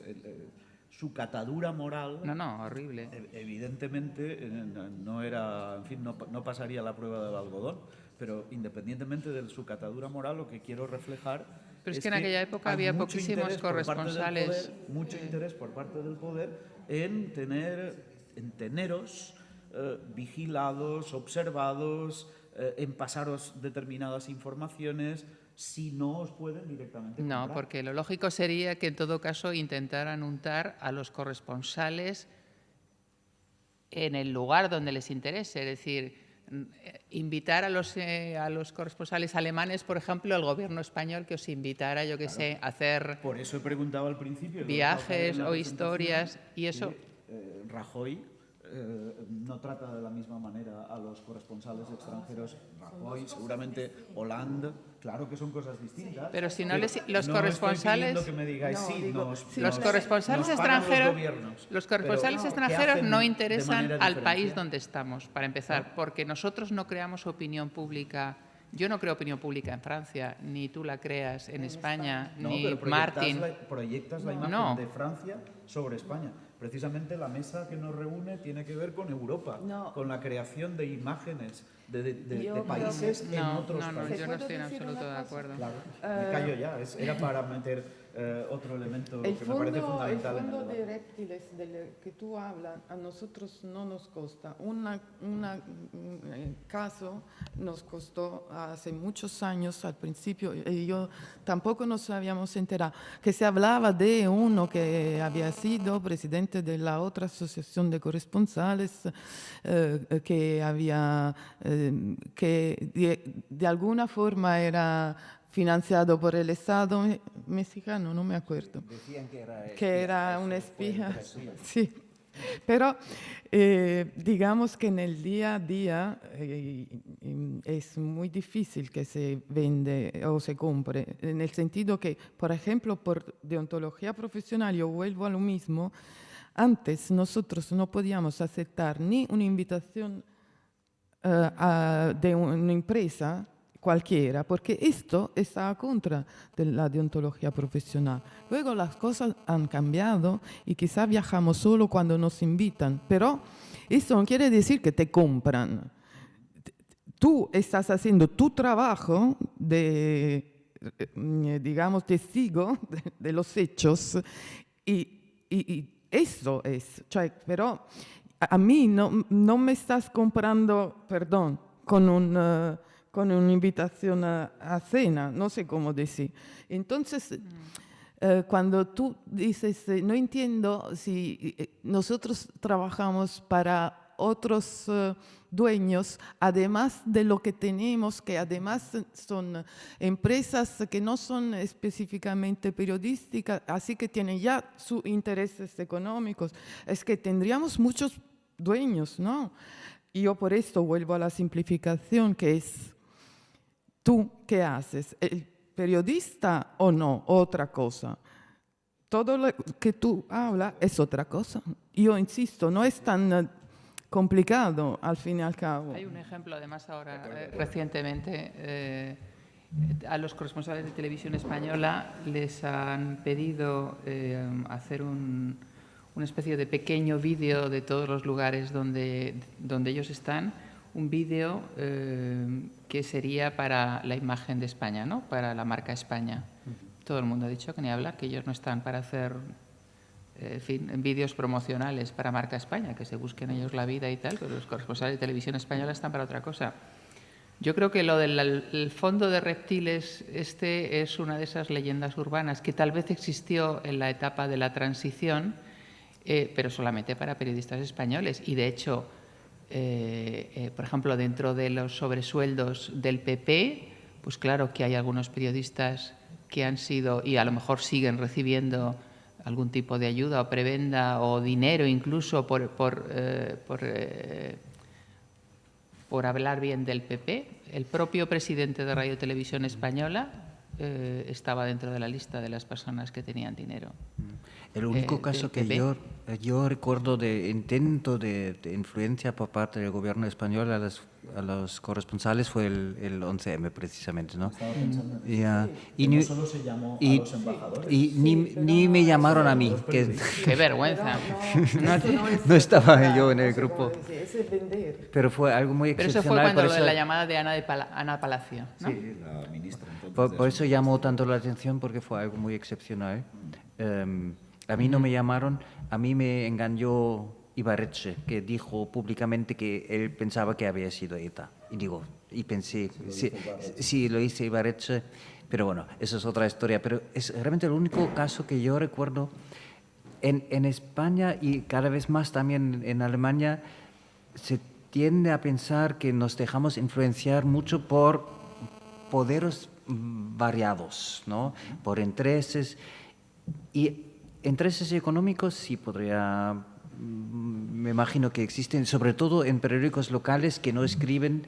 A: su catadura moral...
B: No, horrible.
A: Evidentemente no era... En fin, no pasaría la prueba del algodón, pero independientemente de su catadura moral, lo que quiero reflejar...
B: Pero es que en aquella época había poquísimos corresponsales.
A: Mucho interés por parte del poder en teneros vigilados, observados, en pasaros determinadas informaciones, si no os pueden directamente comprar.
B: No, porque lo lógico sería que en todo caso intentaran untar a los corresponsales en el lugar donde les interese, es decir, invitar a los corresponsales alemanes, por ejemplo, el gobierno español que os invitara, yo qué sé, a hacer
A: por eso he preguntado al principio
B: viajes o historias y eso.
A: Rajoy no trata de la misma manera a los corresponsales extranjeros. Rajoy, seguramente Hollande, claro que son cosas distintas.
B: Pero si no los
A: no
B: corresponsales,
A: estoy pidiendo que me digáis,
B: los corresponsales extranjeros, no
A: de
B: interesan
A: manera
B: al
A: diferenciada.
B: país donde estamos, para empezar, porque nosotros no creamos opinión pública. Yo no creo opinión pública en Francia, ni tú la creas en España,
A: No,
B: ni
A: pero
B: Martín.
A: proyectas la imagen de Francia sobre España. Precisamente la mesa que nos reúne tiene que ver con Europa, con la creación de imágenes de países en otros países.
B: Yo no estoy en absoluto de acuerdo.
A: Claro, me callo ya. Era para meter otro elemento que me parece fundamental.
D: El fondo de reptiles del que tú hablas a nosotros no nos costa. Un caso nos costó hace muchos años, al principio, y yo tampoco nos habíamos enterado, que se hablaba de uno que había sido presidente de la otra asociación de corresponsales, que había, que de alguna forma era financiado por el Estado mexicano, no me acuerdo.
C: Decían
D: que era un espía. Sí. Pero digamos que en el día a día es muy difícil que se vende o se compre, en el sentido que, por ejemplo, por deontología profesional, yo vuelvo a lo mismo, antes nosotros no podíamos aceptar ni una invitación de una empresa cualquiera, porque esto está contra de la deontología profesional. Luego las cosas han cambiado y quizá viajamos solo cuando nos invitan, pero eso no quiere decir que te compran. Tú estás haciendo tu trabajo de, digamos, testigo de los hechos y eso es. Cioè, pero a mí no me estás comprando, perdón, con una invitación a cena, no sé cómo decir. Entonces, cuando tú dices, no entiendo si nosotros trabajamos para otros dueños, además de lo que tenemos, que además son empresas que no son específicamente periodísticas, así que tienen ya sus intereses económicos, es que tendríamos muchos dueños, ¿no? Y yo por esto vuelvo a la simplificación, que es, ¿tú qué haces? ¿El periodista o no? Otra cosa. Todo lo que tú hablas es otra cosa. Yo insisto, no es tan complicado al fin y al cabo.
B: Hay un ejemplo, además, ahora recientemente, a los corresponsales de Televisión Española les han pedido hacer una especie de pequeño vídeo de todos los lugares donde ellos están, un vídeo que sería para la imagen de España, ¿no? Para la marca España. Todo el mundo ha dicho que ni habla, que ellos no están para hacer en fin, vídeos promocionales para marca España, que se busquen ellos la vida y tal, pero los corresponsales de Televisión Española están para otra cosa. Yo creo que lo del el fondo de reptiles es una de esas leyendas urbanas que tal vez existió en la etapa de la transición, pero solamente para periodistas españoles. Y de hecho, por ejemplo, dentro de los sobresueldos del PP, pues claro que hay algunos periodistas que han sido y a lo mejor siguen recibiendo algún tipo de ayuda o prebenda o dinero incluso por hablar bien del PP. El propio presidente de Radio Televisión Española estaba dentro de la lista de las personas que tenían dinero.
C: El único caso que yo recuerdo de intento de influencia por parte del gobierno español a los corresponsales fue el 11M precisamente, ¿no? Y
A: no solo se llamó a los embajadores.
C: Y ni me llamaron a mí.
B: ¡Qué vergüenza!
C: No estaba yo en el grupo. Pero fue algo muy
B: Pero
C: excepcional.
B: eso fue cuando
C: por eso,
B: la llamada de Ana Palacio, ¿no?
A: Sí, la ministra. Entonces,
C: por eso llamó tanto la atención, porque fue algo muy excepcional. A mí no me llamaron, a mí me engañó Ibarretxe, que dijo públicamente que él pensaba que había sido ETA. Y pensé, sí, lo hice Ibarretxe, pero bueno, eso es otra historia. Pero es realmente el único caso que yo recuerdo en España y cada vez más también en Alemania. Se tiende a pensar que nos dejamos influenciar mucho por poderes variados, ¿no? Por intereses. Y intereses económicos sí podría, me imagino que existen, sobre todo en periódicos locales que no escriben,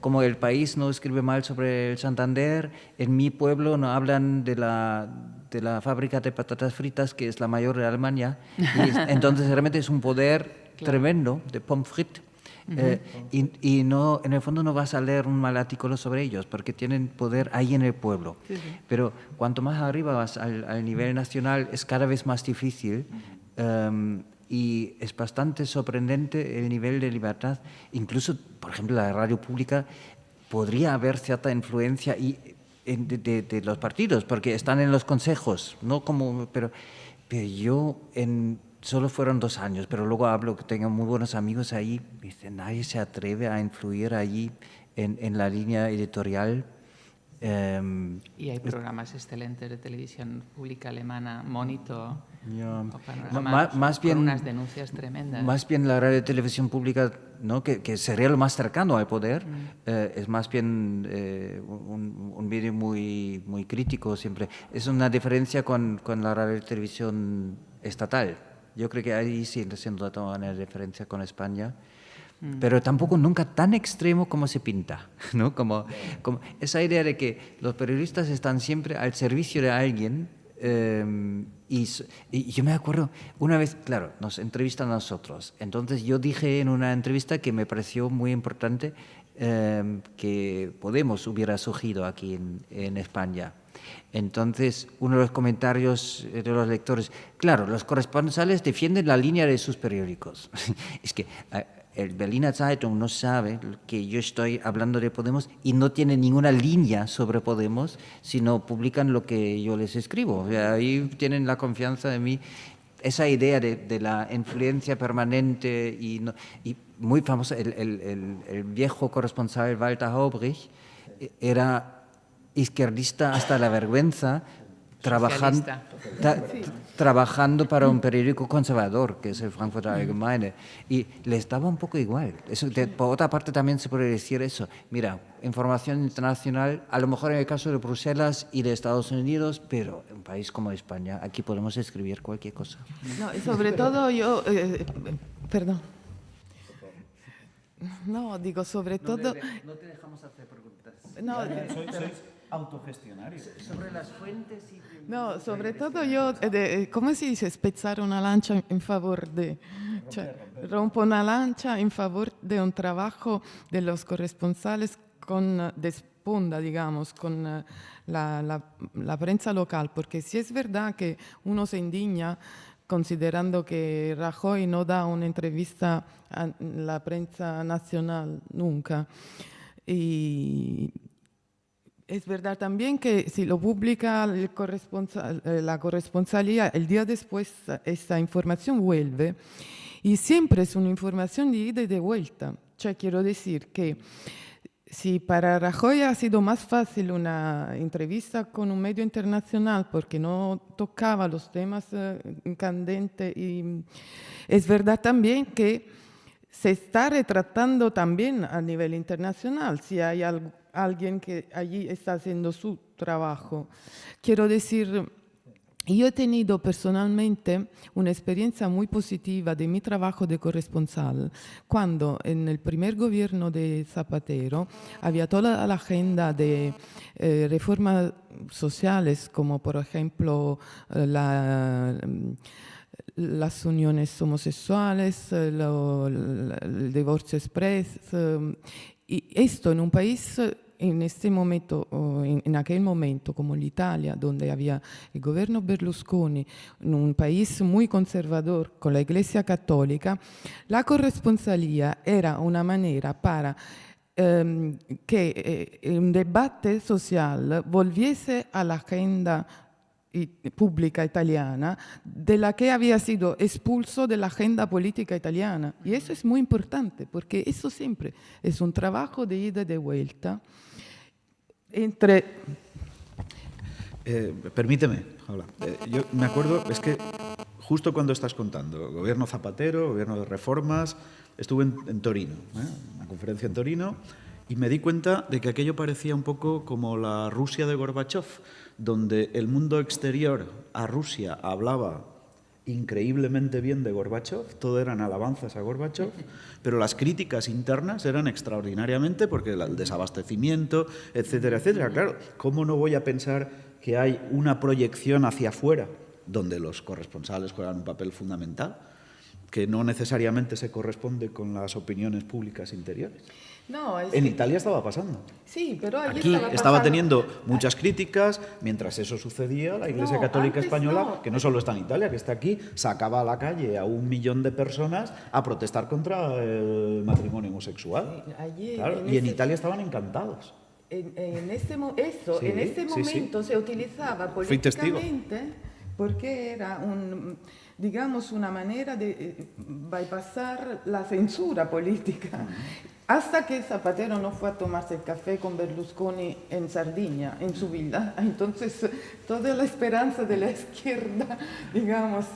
C: como El País no escribe mal sobre el Santander, en mi pueblo no hablan de la fábrica de patatas fritas, que es la mayor de Alemania, y entonces realmente es un poder tremendo de pommes frites. Y no, en el fondo no vas a leer un mal artículo sobre ellos porque tienen poder ahí en el pueblo. Pero cuanto más arriba vas al nivel nacional es cada vez más difícil y es bastante sorprendente el nivel de libertad. Incluso, por ejemplo, la radio pública podría haber cierta influencia de los partidos porque están en los consejos, no como, pero yo solo fueron 2 años, pero luego tengo muy buenos amigos ahí, dicen, nadie se atreve a influir allí en la línea editorial.
B: Y hay programas excelentes de televisión pública alemana, Monitor,
C: más bien,
B: con unas denuncias tremendas.
C: Más bien la radio y televisión pública, ¿no? que sería lo más cercano al poder, es más bien un medio muy, muy crítico siempre. Es una diferencia con la radio y televisión estatal. Yo creo que ahí sigue siendo de todas maneras diferencia con España, pero tampoco nunca tan extremo como se pinta, ¿no? Como esa idea de que los periodistas están siempre al servicio de alguien. Y yo me acuerdo, una vez, claro, nos entrevistan a nosotros, entonces yo dije en una entrevista que me pareció muy importante que Podemos hubiera surgido aquí en España. Entonces, uno de los comentarios de los lectores, claro, los corresponsales defienden la línea de sus periódicos. Es que el Berliner Zeitung no sabe que yo estoy hablando de Podemos y no tiene ninguna línea sobre Podemos, sino publican lo que yo les escribo. O sea, ahí tienen la confianza de mí. Esa idea de la influencia permanente y muy famosa, el viejo corresponsal Walter Haubrich era izquierdista hasta la vergüenza, trabajando para un periódico conservador, que es el Frankfurter Allgemeine, y les daba un poco igual. Por otra parte también se puede decir eso. Mira, información internacional, a lo mejor en el caso de Bruselas y de Estados Unidos, pero en un país como España, aquí podemos escribir cualquier cosa.
D: No, y sobre todo yo, perdón. No, digo, sobre todo...
C: No te dejamos hacer preguntas.
D: No,
A: sois autogestionarios.
C: Sobre las fuentes y...
D: No, sobre todo yo, ¿cómo se dice? Spezzare una lancia en favor de... rompo una lancha en favor de un trabajo de los corresponsales de spunta, digamos, con la prensa local, porque si es verdad que uno se indigna considerando que Rajoy no da una entrevista a la prensa nacional nunca. Y es verdad también que si lo publica la corresponsalía, el día después esta información vuelve y siempre es una información de ida y de vuelta. Quiero decir que Sí, para Rajoy ha sido más fácil una entrevista con un medio internacional porque no tocaba los temas candentes y es verdad también que se está retratando también a nivel internacional si hay alguien que allí está haciendo su trabajo. Quiero decir, yo he tenido personalmente una experiencia muy positiva de mi trabajo de corresponsal cuando en el primer gobierno de Zapatero había toda la agenda de reformas sociales, como por ejemplo las uniones homosexuales, el divorcio express, y esto en un país en este momento, en aquel momento, como l'Italia, donde había el gobierno Berlusconi, en un país muy conservador con la Iglesia Católica, la corresponsalía era una manera para que un debate social volviese a la agenda pública italiana, de la que había sido expulso de la agenda política italiana. Y eso es muy importante, porque eso siempre es un trabajo de ida y de vuelta entre...
A: Permíteme, Paula. Yo me acuerdo, es que justo cuando estás contando, gobierno Zapatero, gobierno de reformas, estuve en Torino, una conferencia en Torino, y me di cuenta de que aquello parecía un poco como la Rusia de Gorbachov, donde el mundo exterior a Rusia hablaba increíblemente bien de Gorbachov, todo eran alabanzas a Gorbachov, pero las críticas internas eran extraordinariamente porque el desabastecimiento, etcétera, etcétera. Claro, ¿cómo no voy a pensar que hay una proyección hacia afuera donde los corresponsales juegan un papel fundamental, que no necesariamente se corresponde con las opiniones públicas interiores?
D: No,
A: en Italia estaba pasando.
D: Sí, pero allí
A: aquí estaba
D: pasando.
A: Teniendo muchas críticas. Mientras eso sucedía, la Iglesia Católica Española, que no solo está en Italia, que está aquí, sacaba a la calle a 1 millón de personas a protestar contra el matrimonio homosexual.
D: Sí, allí,
A: claro, y en Italia estaban encantados.
D: En este momento se utilizaba políticamente porque era digamos, una manera de bypassar la censura política. Hasta que Zapatero no fue a tomarse el café con Berlusconi en Sardinia, en su villa. Entonces, toda la esperanza de la izquierda, digamos,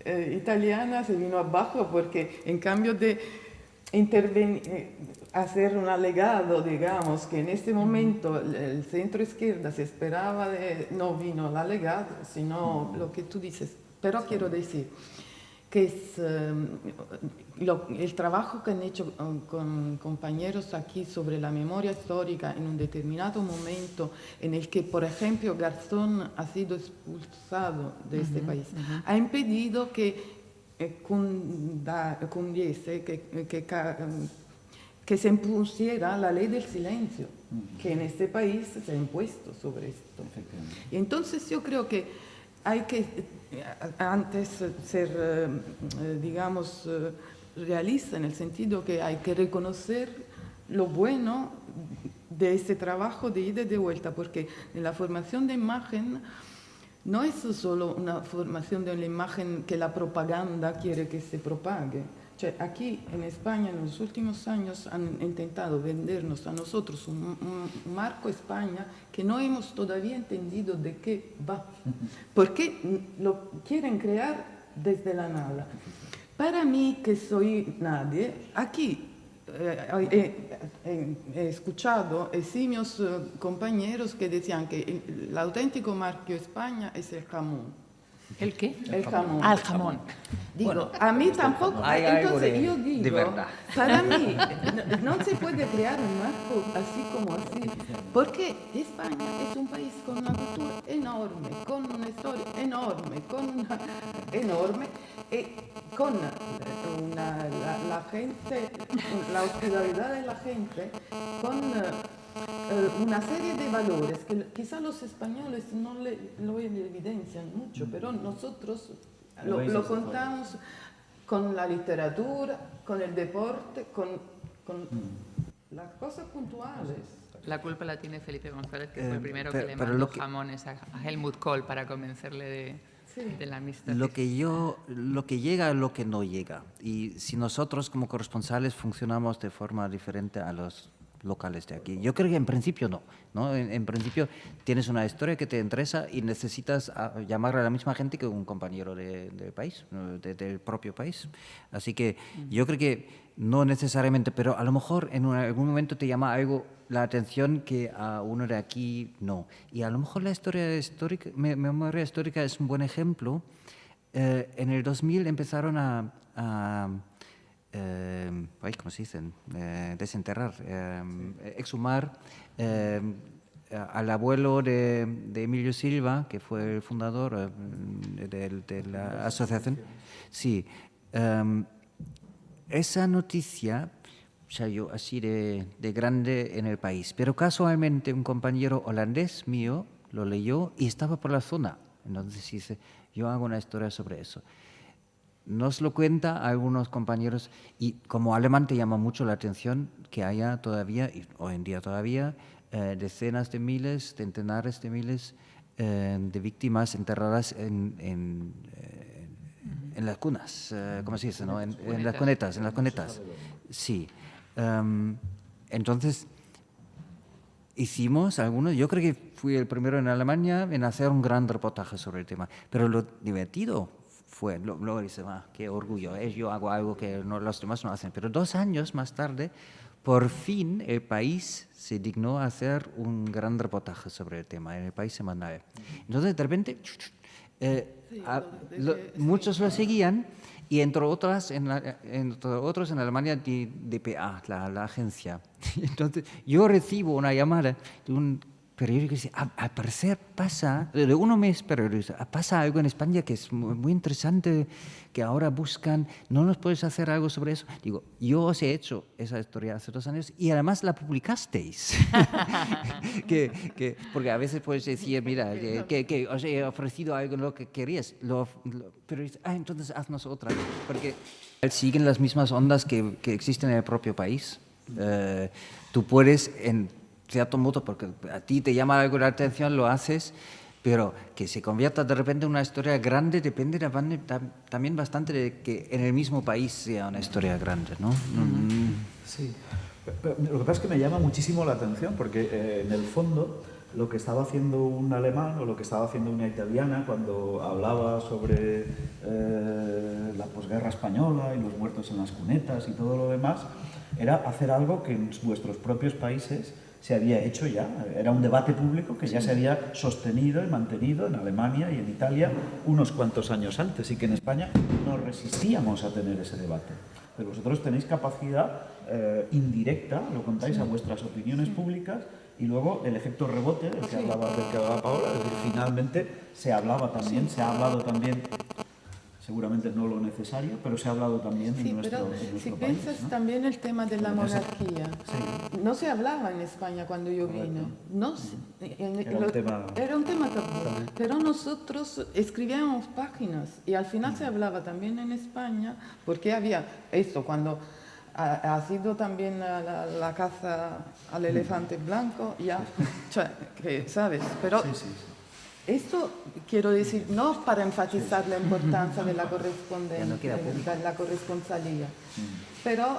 D: italiana se vino abajo porque en cambio de hacer un alegado, digamos, que en este momento el centro izquierda se esperaba no vino el alegado, sino lo que tú dices. Pero quiero decir que es el trabajo que han hecho con compañeros aquí sobre la memoria histórica en un determinado momento en el que, por ejemplo, Garzón ha sido expulsado de este país, ha impedido que cundiese, que se impusiera la ley del silencio, que en este país se ha impuesto sobre esto. Y entonces yo creo que hay que antes ser, digamos, realista en el sentido que hay que reconocer lo bueno de ese trabajo de ida y de vuelta, porque en la formación de imagen no es solo una formación de una imagen que la propaganda quiere que se propague. Aquí en España en los últimos años han intentado vendernos a nosotros un marco España que no hemos todavía entendido de qué va, porque lo quieren crear desde la nada. Para mí, que soy nadie, aquí he escuchado eximios compañeros que decían que el auténtico marco España es el jamón.
B: ¿El qué?
D: El jamón.
B: Ah, el jamón.
D: Digo,
C: bueno,
D: a mí tampoco.
C: Hay algo
D: Entonces yo digo,
C: de verdad.
D: para mí no se puede crear un marco así como así, porque España es un país con una cultura enorme, con una historia enorme, con la gente, la hospitalidad de la gente, con una serie de valores que quizá los españoles no lo evidencian mucho, pero nosotros lo contamos con la literatura, con el deporte, con las cosas puntuales.
B: La culpa la tiene Felipe González, que fue el primero que le mandó jamones a Helmut Kohl para convencerle de la amistad.
C: Lo que llega, lo que no llega. Y si nosotros como corresponsales funcionamos de forma diferente a los locales de aquí. Yo creo que en principio no, ¿no? En principio tienes una historia que te interesa y necesitas llamar a la misma gente que un compañero del país, del propio país. Así que yo creo que no necesariamente, pero a lo mejor en algún momento te llama algo la atención que a uno de aquí no. Y a lo mejor la memoria histórica es un buen ejemplo. En el 2000 empezaron ¿cómo se dice? Desenterrar, exhumar al abuelo de Emilio Silva, que fue el fundador de la asociación. Sí, esa noticia salió así de grande en el país, pero casualmente un compañero holandés mío lo leyó y estaba por la zona. Entonces dice, yo hago una historia sobre eso. Nos lo cuenta a algunos compañeros y como alemán te llama mucho la atención que haya todavía, y hoy en día todavía, decenas de miles, centenares de miles de víctimas enterradas en las cunas, ¿cómo se dice? ¿No? En las cunetas. Sí. Entonces, hicimos algunos, yo creo que fui el primero en Alemania en hacer un gran reportaje sobre el tema, pero lo divertido fue, luego dice, qué orgullo, yo hago algo que los demás no hacen, pero 2 años más tarde, por fin el país se dignó a hacer un gran reportaje sobre el tema, en el país semanal. Entonces, de repente, muchos lo seguían y entre otros en Alemania DPA, la agencia. Entonces, yo recibo una llamada de un periódico que dice, al parecer pasa, de uno mes, pero pasa algo en España que es muy interesante, que ahora buscan, ¿no nos puedes hacer algo sobre eso? Digo, yo os he hecho esa historia hace 2 años y además la publicasteis. Porque a veces puedes decir, mira, que os he ofrecido algo en lo que querías, pero entonces haznos otra. Porque siguen las mismas ondas que existen en el propio país. Tú puedes, en cierto modo, porque a ti te llama algo la atención, lo haces, pero que se convierta de repente en una historia grande depende también bastante de que en el mismo país sea una historia grande, ¿no?
A: Sí, pero lo que pasa es que me llama muchísimo la atención porque en el fondo lo que estaba haciendo un alemán o lo que estaba haciendo una italiana cuando hablaba sobre la posguerra española y los muertos en las cunetas y todo lo demás era hacer algo que en vuestros propios países se había hecho ya. Era un debate público que ya se había sostenido y mantenido en Alemania y en Italia unos cuantos años antes y que en España no resistíamos a tener ese debate. Pero vosotros tenéis capacidad indirecta, lo contáis a vuestras opiniones públicas y luego el efecto rebote del que hablaba Paola, es decir, finalmente se ha hablado también, seguramente no lo necesario, pero se ha hablado también en nuestro país.
D: Si piensas, ¿no? También el tema de la monarquía, no se hablaba en España cuando yo vine. Era un tema tabú, pero nosotros escribíamos páginas y al final se hablaba también en España, porque había esto cuando ha sido también la caza al elefante blanco, ya, que sabes, pero esto quiero decir, no para enfatizar la importancia de la correspondencia, de la corresponsalía, pero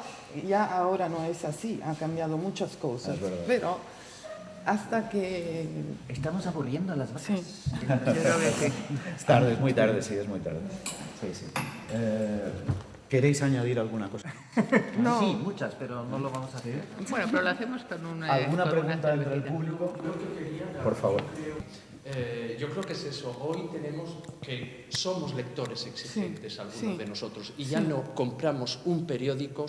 D: ya ahora no es así, han cambiado muchas cosas, pero hasta que...
C: Estamos aburriendo a las vacas.
D: Sí.
A: Es tarde, es muy tarde, sí, es muy tarde. Sí. ¿Queréis añadir alguna cosa?
C: No. Sí, muchas, pero no lo vamos a hacer.
B: Bueno, pero lo hacemos con una...
A: ¿Alguna pregunta entre el público? Por favor.
E: Yo creo que es eso. Hoy tenemos que somos lectores exigentes, algunos de nosotros, y ya no compramos un periódico,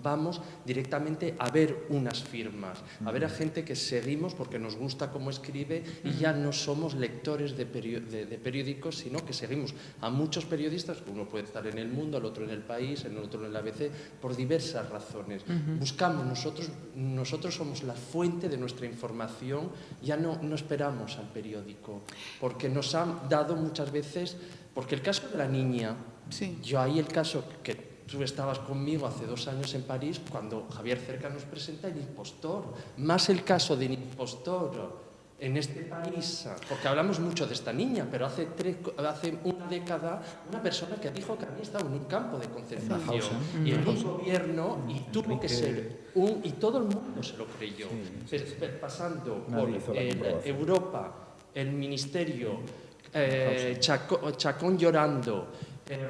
E: vamos directamente a ver unas firmas, a ver a gente que seguimos porque nos gusta cómo escribe y ya no somos lectores de periódicos, sino que seguimos a muchos periodistas, uno puede estar en El Mundo, el otro en El País, el otro en el ABC, por diversas razones. Buscamos, nosotros somos la fuente de nuestra información, ya no esperamos al periódico, porque nos han dado muchas veces, porque el caso de la niña, yo ahí el caso que tú estabas conmigo hace 2 años en París cuando Javier Cerca nos presenta El Impostor. Más el caso del impostor en este país, porque hablamos mucho de esta niña, pero hace una década una persona que dijo que había estado en un campo de concentración y en un gobierno y tuvo que ser y todo el mundo se lo creyó, pasando por Europa, el ministerio, Chacón llorando,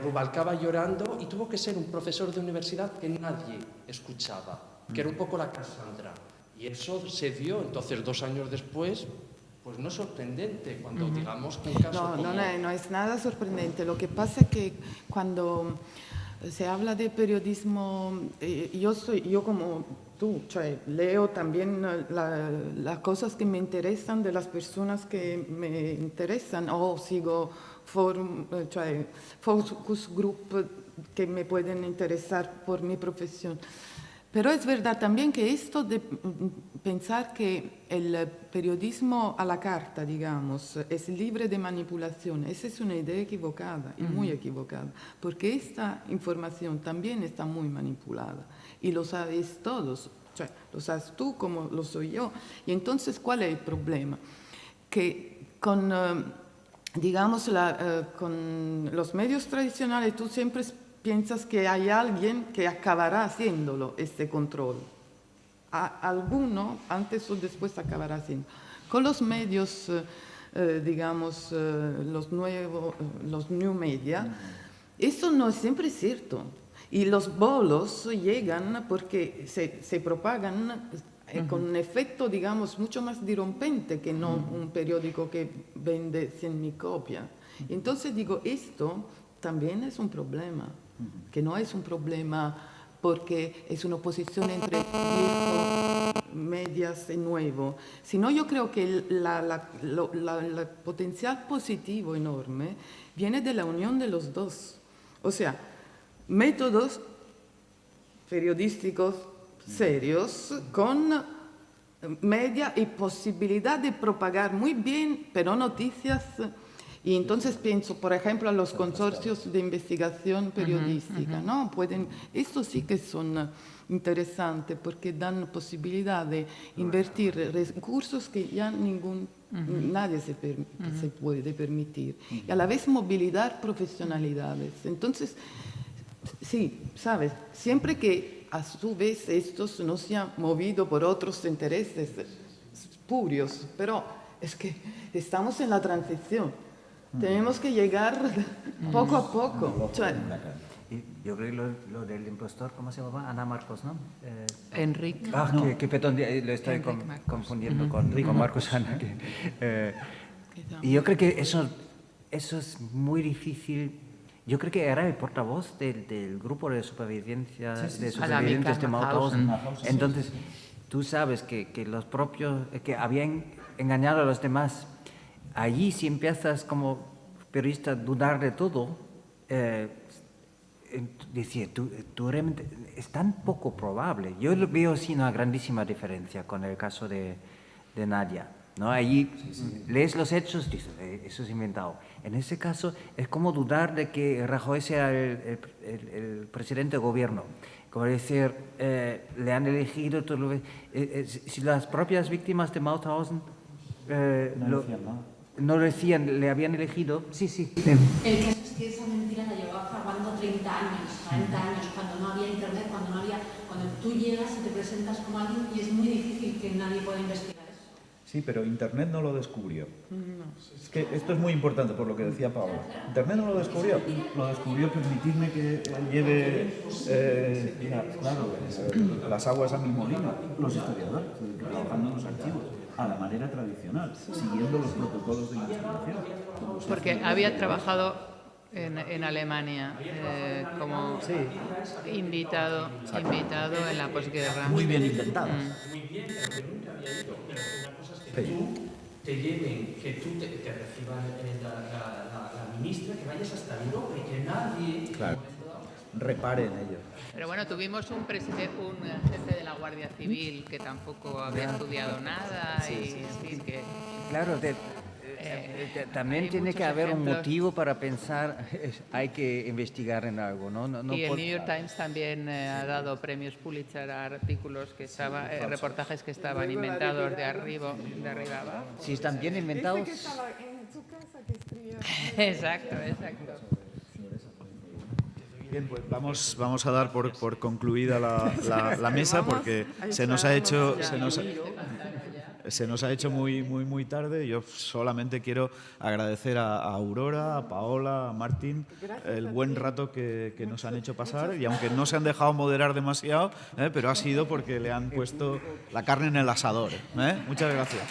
E: Rubalcaba llorando, y tuvo que ser un profesor de universidad que nadie escuchaba, que era un poco la Cassandra. Y eso se dio, entonces 2 años después, pues no es sorprendente cuando digamos que un caso como...
D: No es nada sorprendente. Lo que pasa es que cuando se habla de periodismo, yo como tú, leo también las cosas que me interesan de las personas que me interesan, o sigo focus group que me pueden interesar por mi profesión. Pero es verdad también que esto de pensar que el periodismo a la carta, digamos, es libre de manipulación, esa es una idea equivocada y muy equivocada, porque esta información también está muy manipulada y lo sabéis todos, lo sabes tú como lo soy yo. Y entonces, ¿cuál es el problema? Que con, digamos, con los medios tradicionales tú siempre piensas que hay alguien que acabará haciéndolo, este control. Alguno, antes o después, acabará haciendo. Con los medios, digamos, los new media, eso no es siempre cierto. Y los bolos llegan porque se propagan con un efecto, digamos, mucho más dirompente que no un periódico que vende 100.000 copias. Entonces digo, esto también es un problema. Que no es un problema porque es una oposición entre viejo, medias y nuevo, sino yo creo que el potencial positivo enorme viene de la unión de los dos. O sea, métodos periodísticos serios con media y posibilidad de propagar muy bien, pero noticias. Y entonces pienso, por ejemplo, a los consorcios de investigación periodística, ¿no? Esto sí que son interesantes porque dan posibilidad de invertir recursos que ya nadie se puede permitir. Y a la vez movilizar profesionalidades. Entonces, sí, ¿sabes? Siempre que a su vez estos no sean movidos por otros intereses espurios, pero es que estamos en la transición. Tenemos que llegar poco a poco.
C: Yo creo que lo del impostor, ¿cómo se llama? Ana Marcos, ¿no?
B: Enrique.
C: Que perdón, lo estoy confundiendo con Marcos Ana. Y yo creo que eso es muy difícil. Yo creo que era el portavoz del grupo de supervivientes de Mauthausen. Entonces, tú sabes que los propios, que habían engañado a los demás. Allí, si empiezas como periodista a dudar de todo, decir, tú realmente es tan poco probable. Yo veo sí una grandísima diferencia con el caso de Nadia, ¿no? Allí lees los hechos, dices, eso es inventado. En ese caso es como dudar de que Rajoy sea el presidente de gobierno. Como decir, le han elegido, si las propias víctimas de Mauthausen no decían, le habían elegido. Sí.
F: El caso es que esa mentira la llevaba fraguando 30 años, 40 años, cuando no había internet, cuando tú llegas y te presentas como alguien y es muy difícil que nadie pueda investigar eso.
A: Sí, pero Internet no lo descubrió. Es que esto es muy importante por lo que decía Pablo. Internet no lo descubrió. Lo descubrió, permitidme que lleve las aguas a mi molino. Los historiadores, trabajando en los archivos, a la manera tradicional, siguiendo los protocolos de investigación.
B: Porque había trabajado en Alemania como invitado en la posguerra.
A: Muy bien inventado.
E: Muy bien, pero que nunca había ido. Una cosa es que tú te lleven, que tú te reciba la ministra, que vayas hasta Europa y que nadie...
A: Claro. Repare en ello.
B: Pero bueno, tuvimos un jefe de la Guardia Civil que tampoco había estudiado nada y en fin, que...
C: Claro, También
B: hay
C: tiene que
B: muchos
C: haber un
B: ejemplos.
C: motivo para pensar, hay que investigar en algo, ¿no?
B: Y el New York Times también ha dado premios Pulitzer a artículos que estaban, reportajes que estaban inventados de arriba abajo.
C: Si están bien inventados.
D: Que estaba en su casa que escribía.
B: Exacto, exacto.
A: Bien, pues vamos a dar por concluida la mesa porque se nos ha hecho muy tarde. Yo solamente quiero agradecer a Aurora, a Paola, a Martín el buen rato que nos han hecho pasar, y aunque no se han dejado moderar demasiado, pero ha sido porque le han puesto la carne en el asador. Muchas gracias.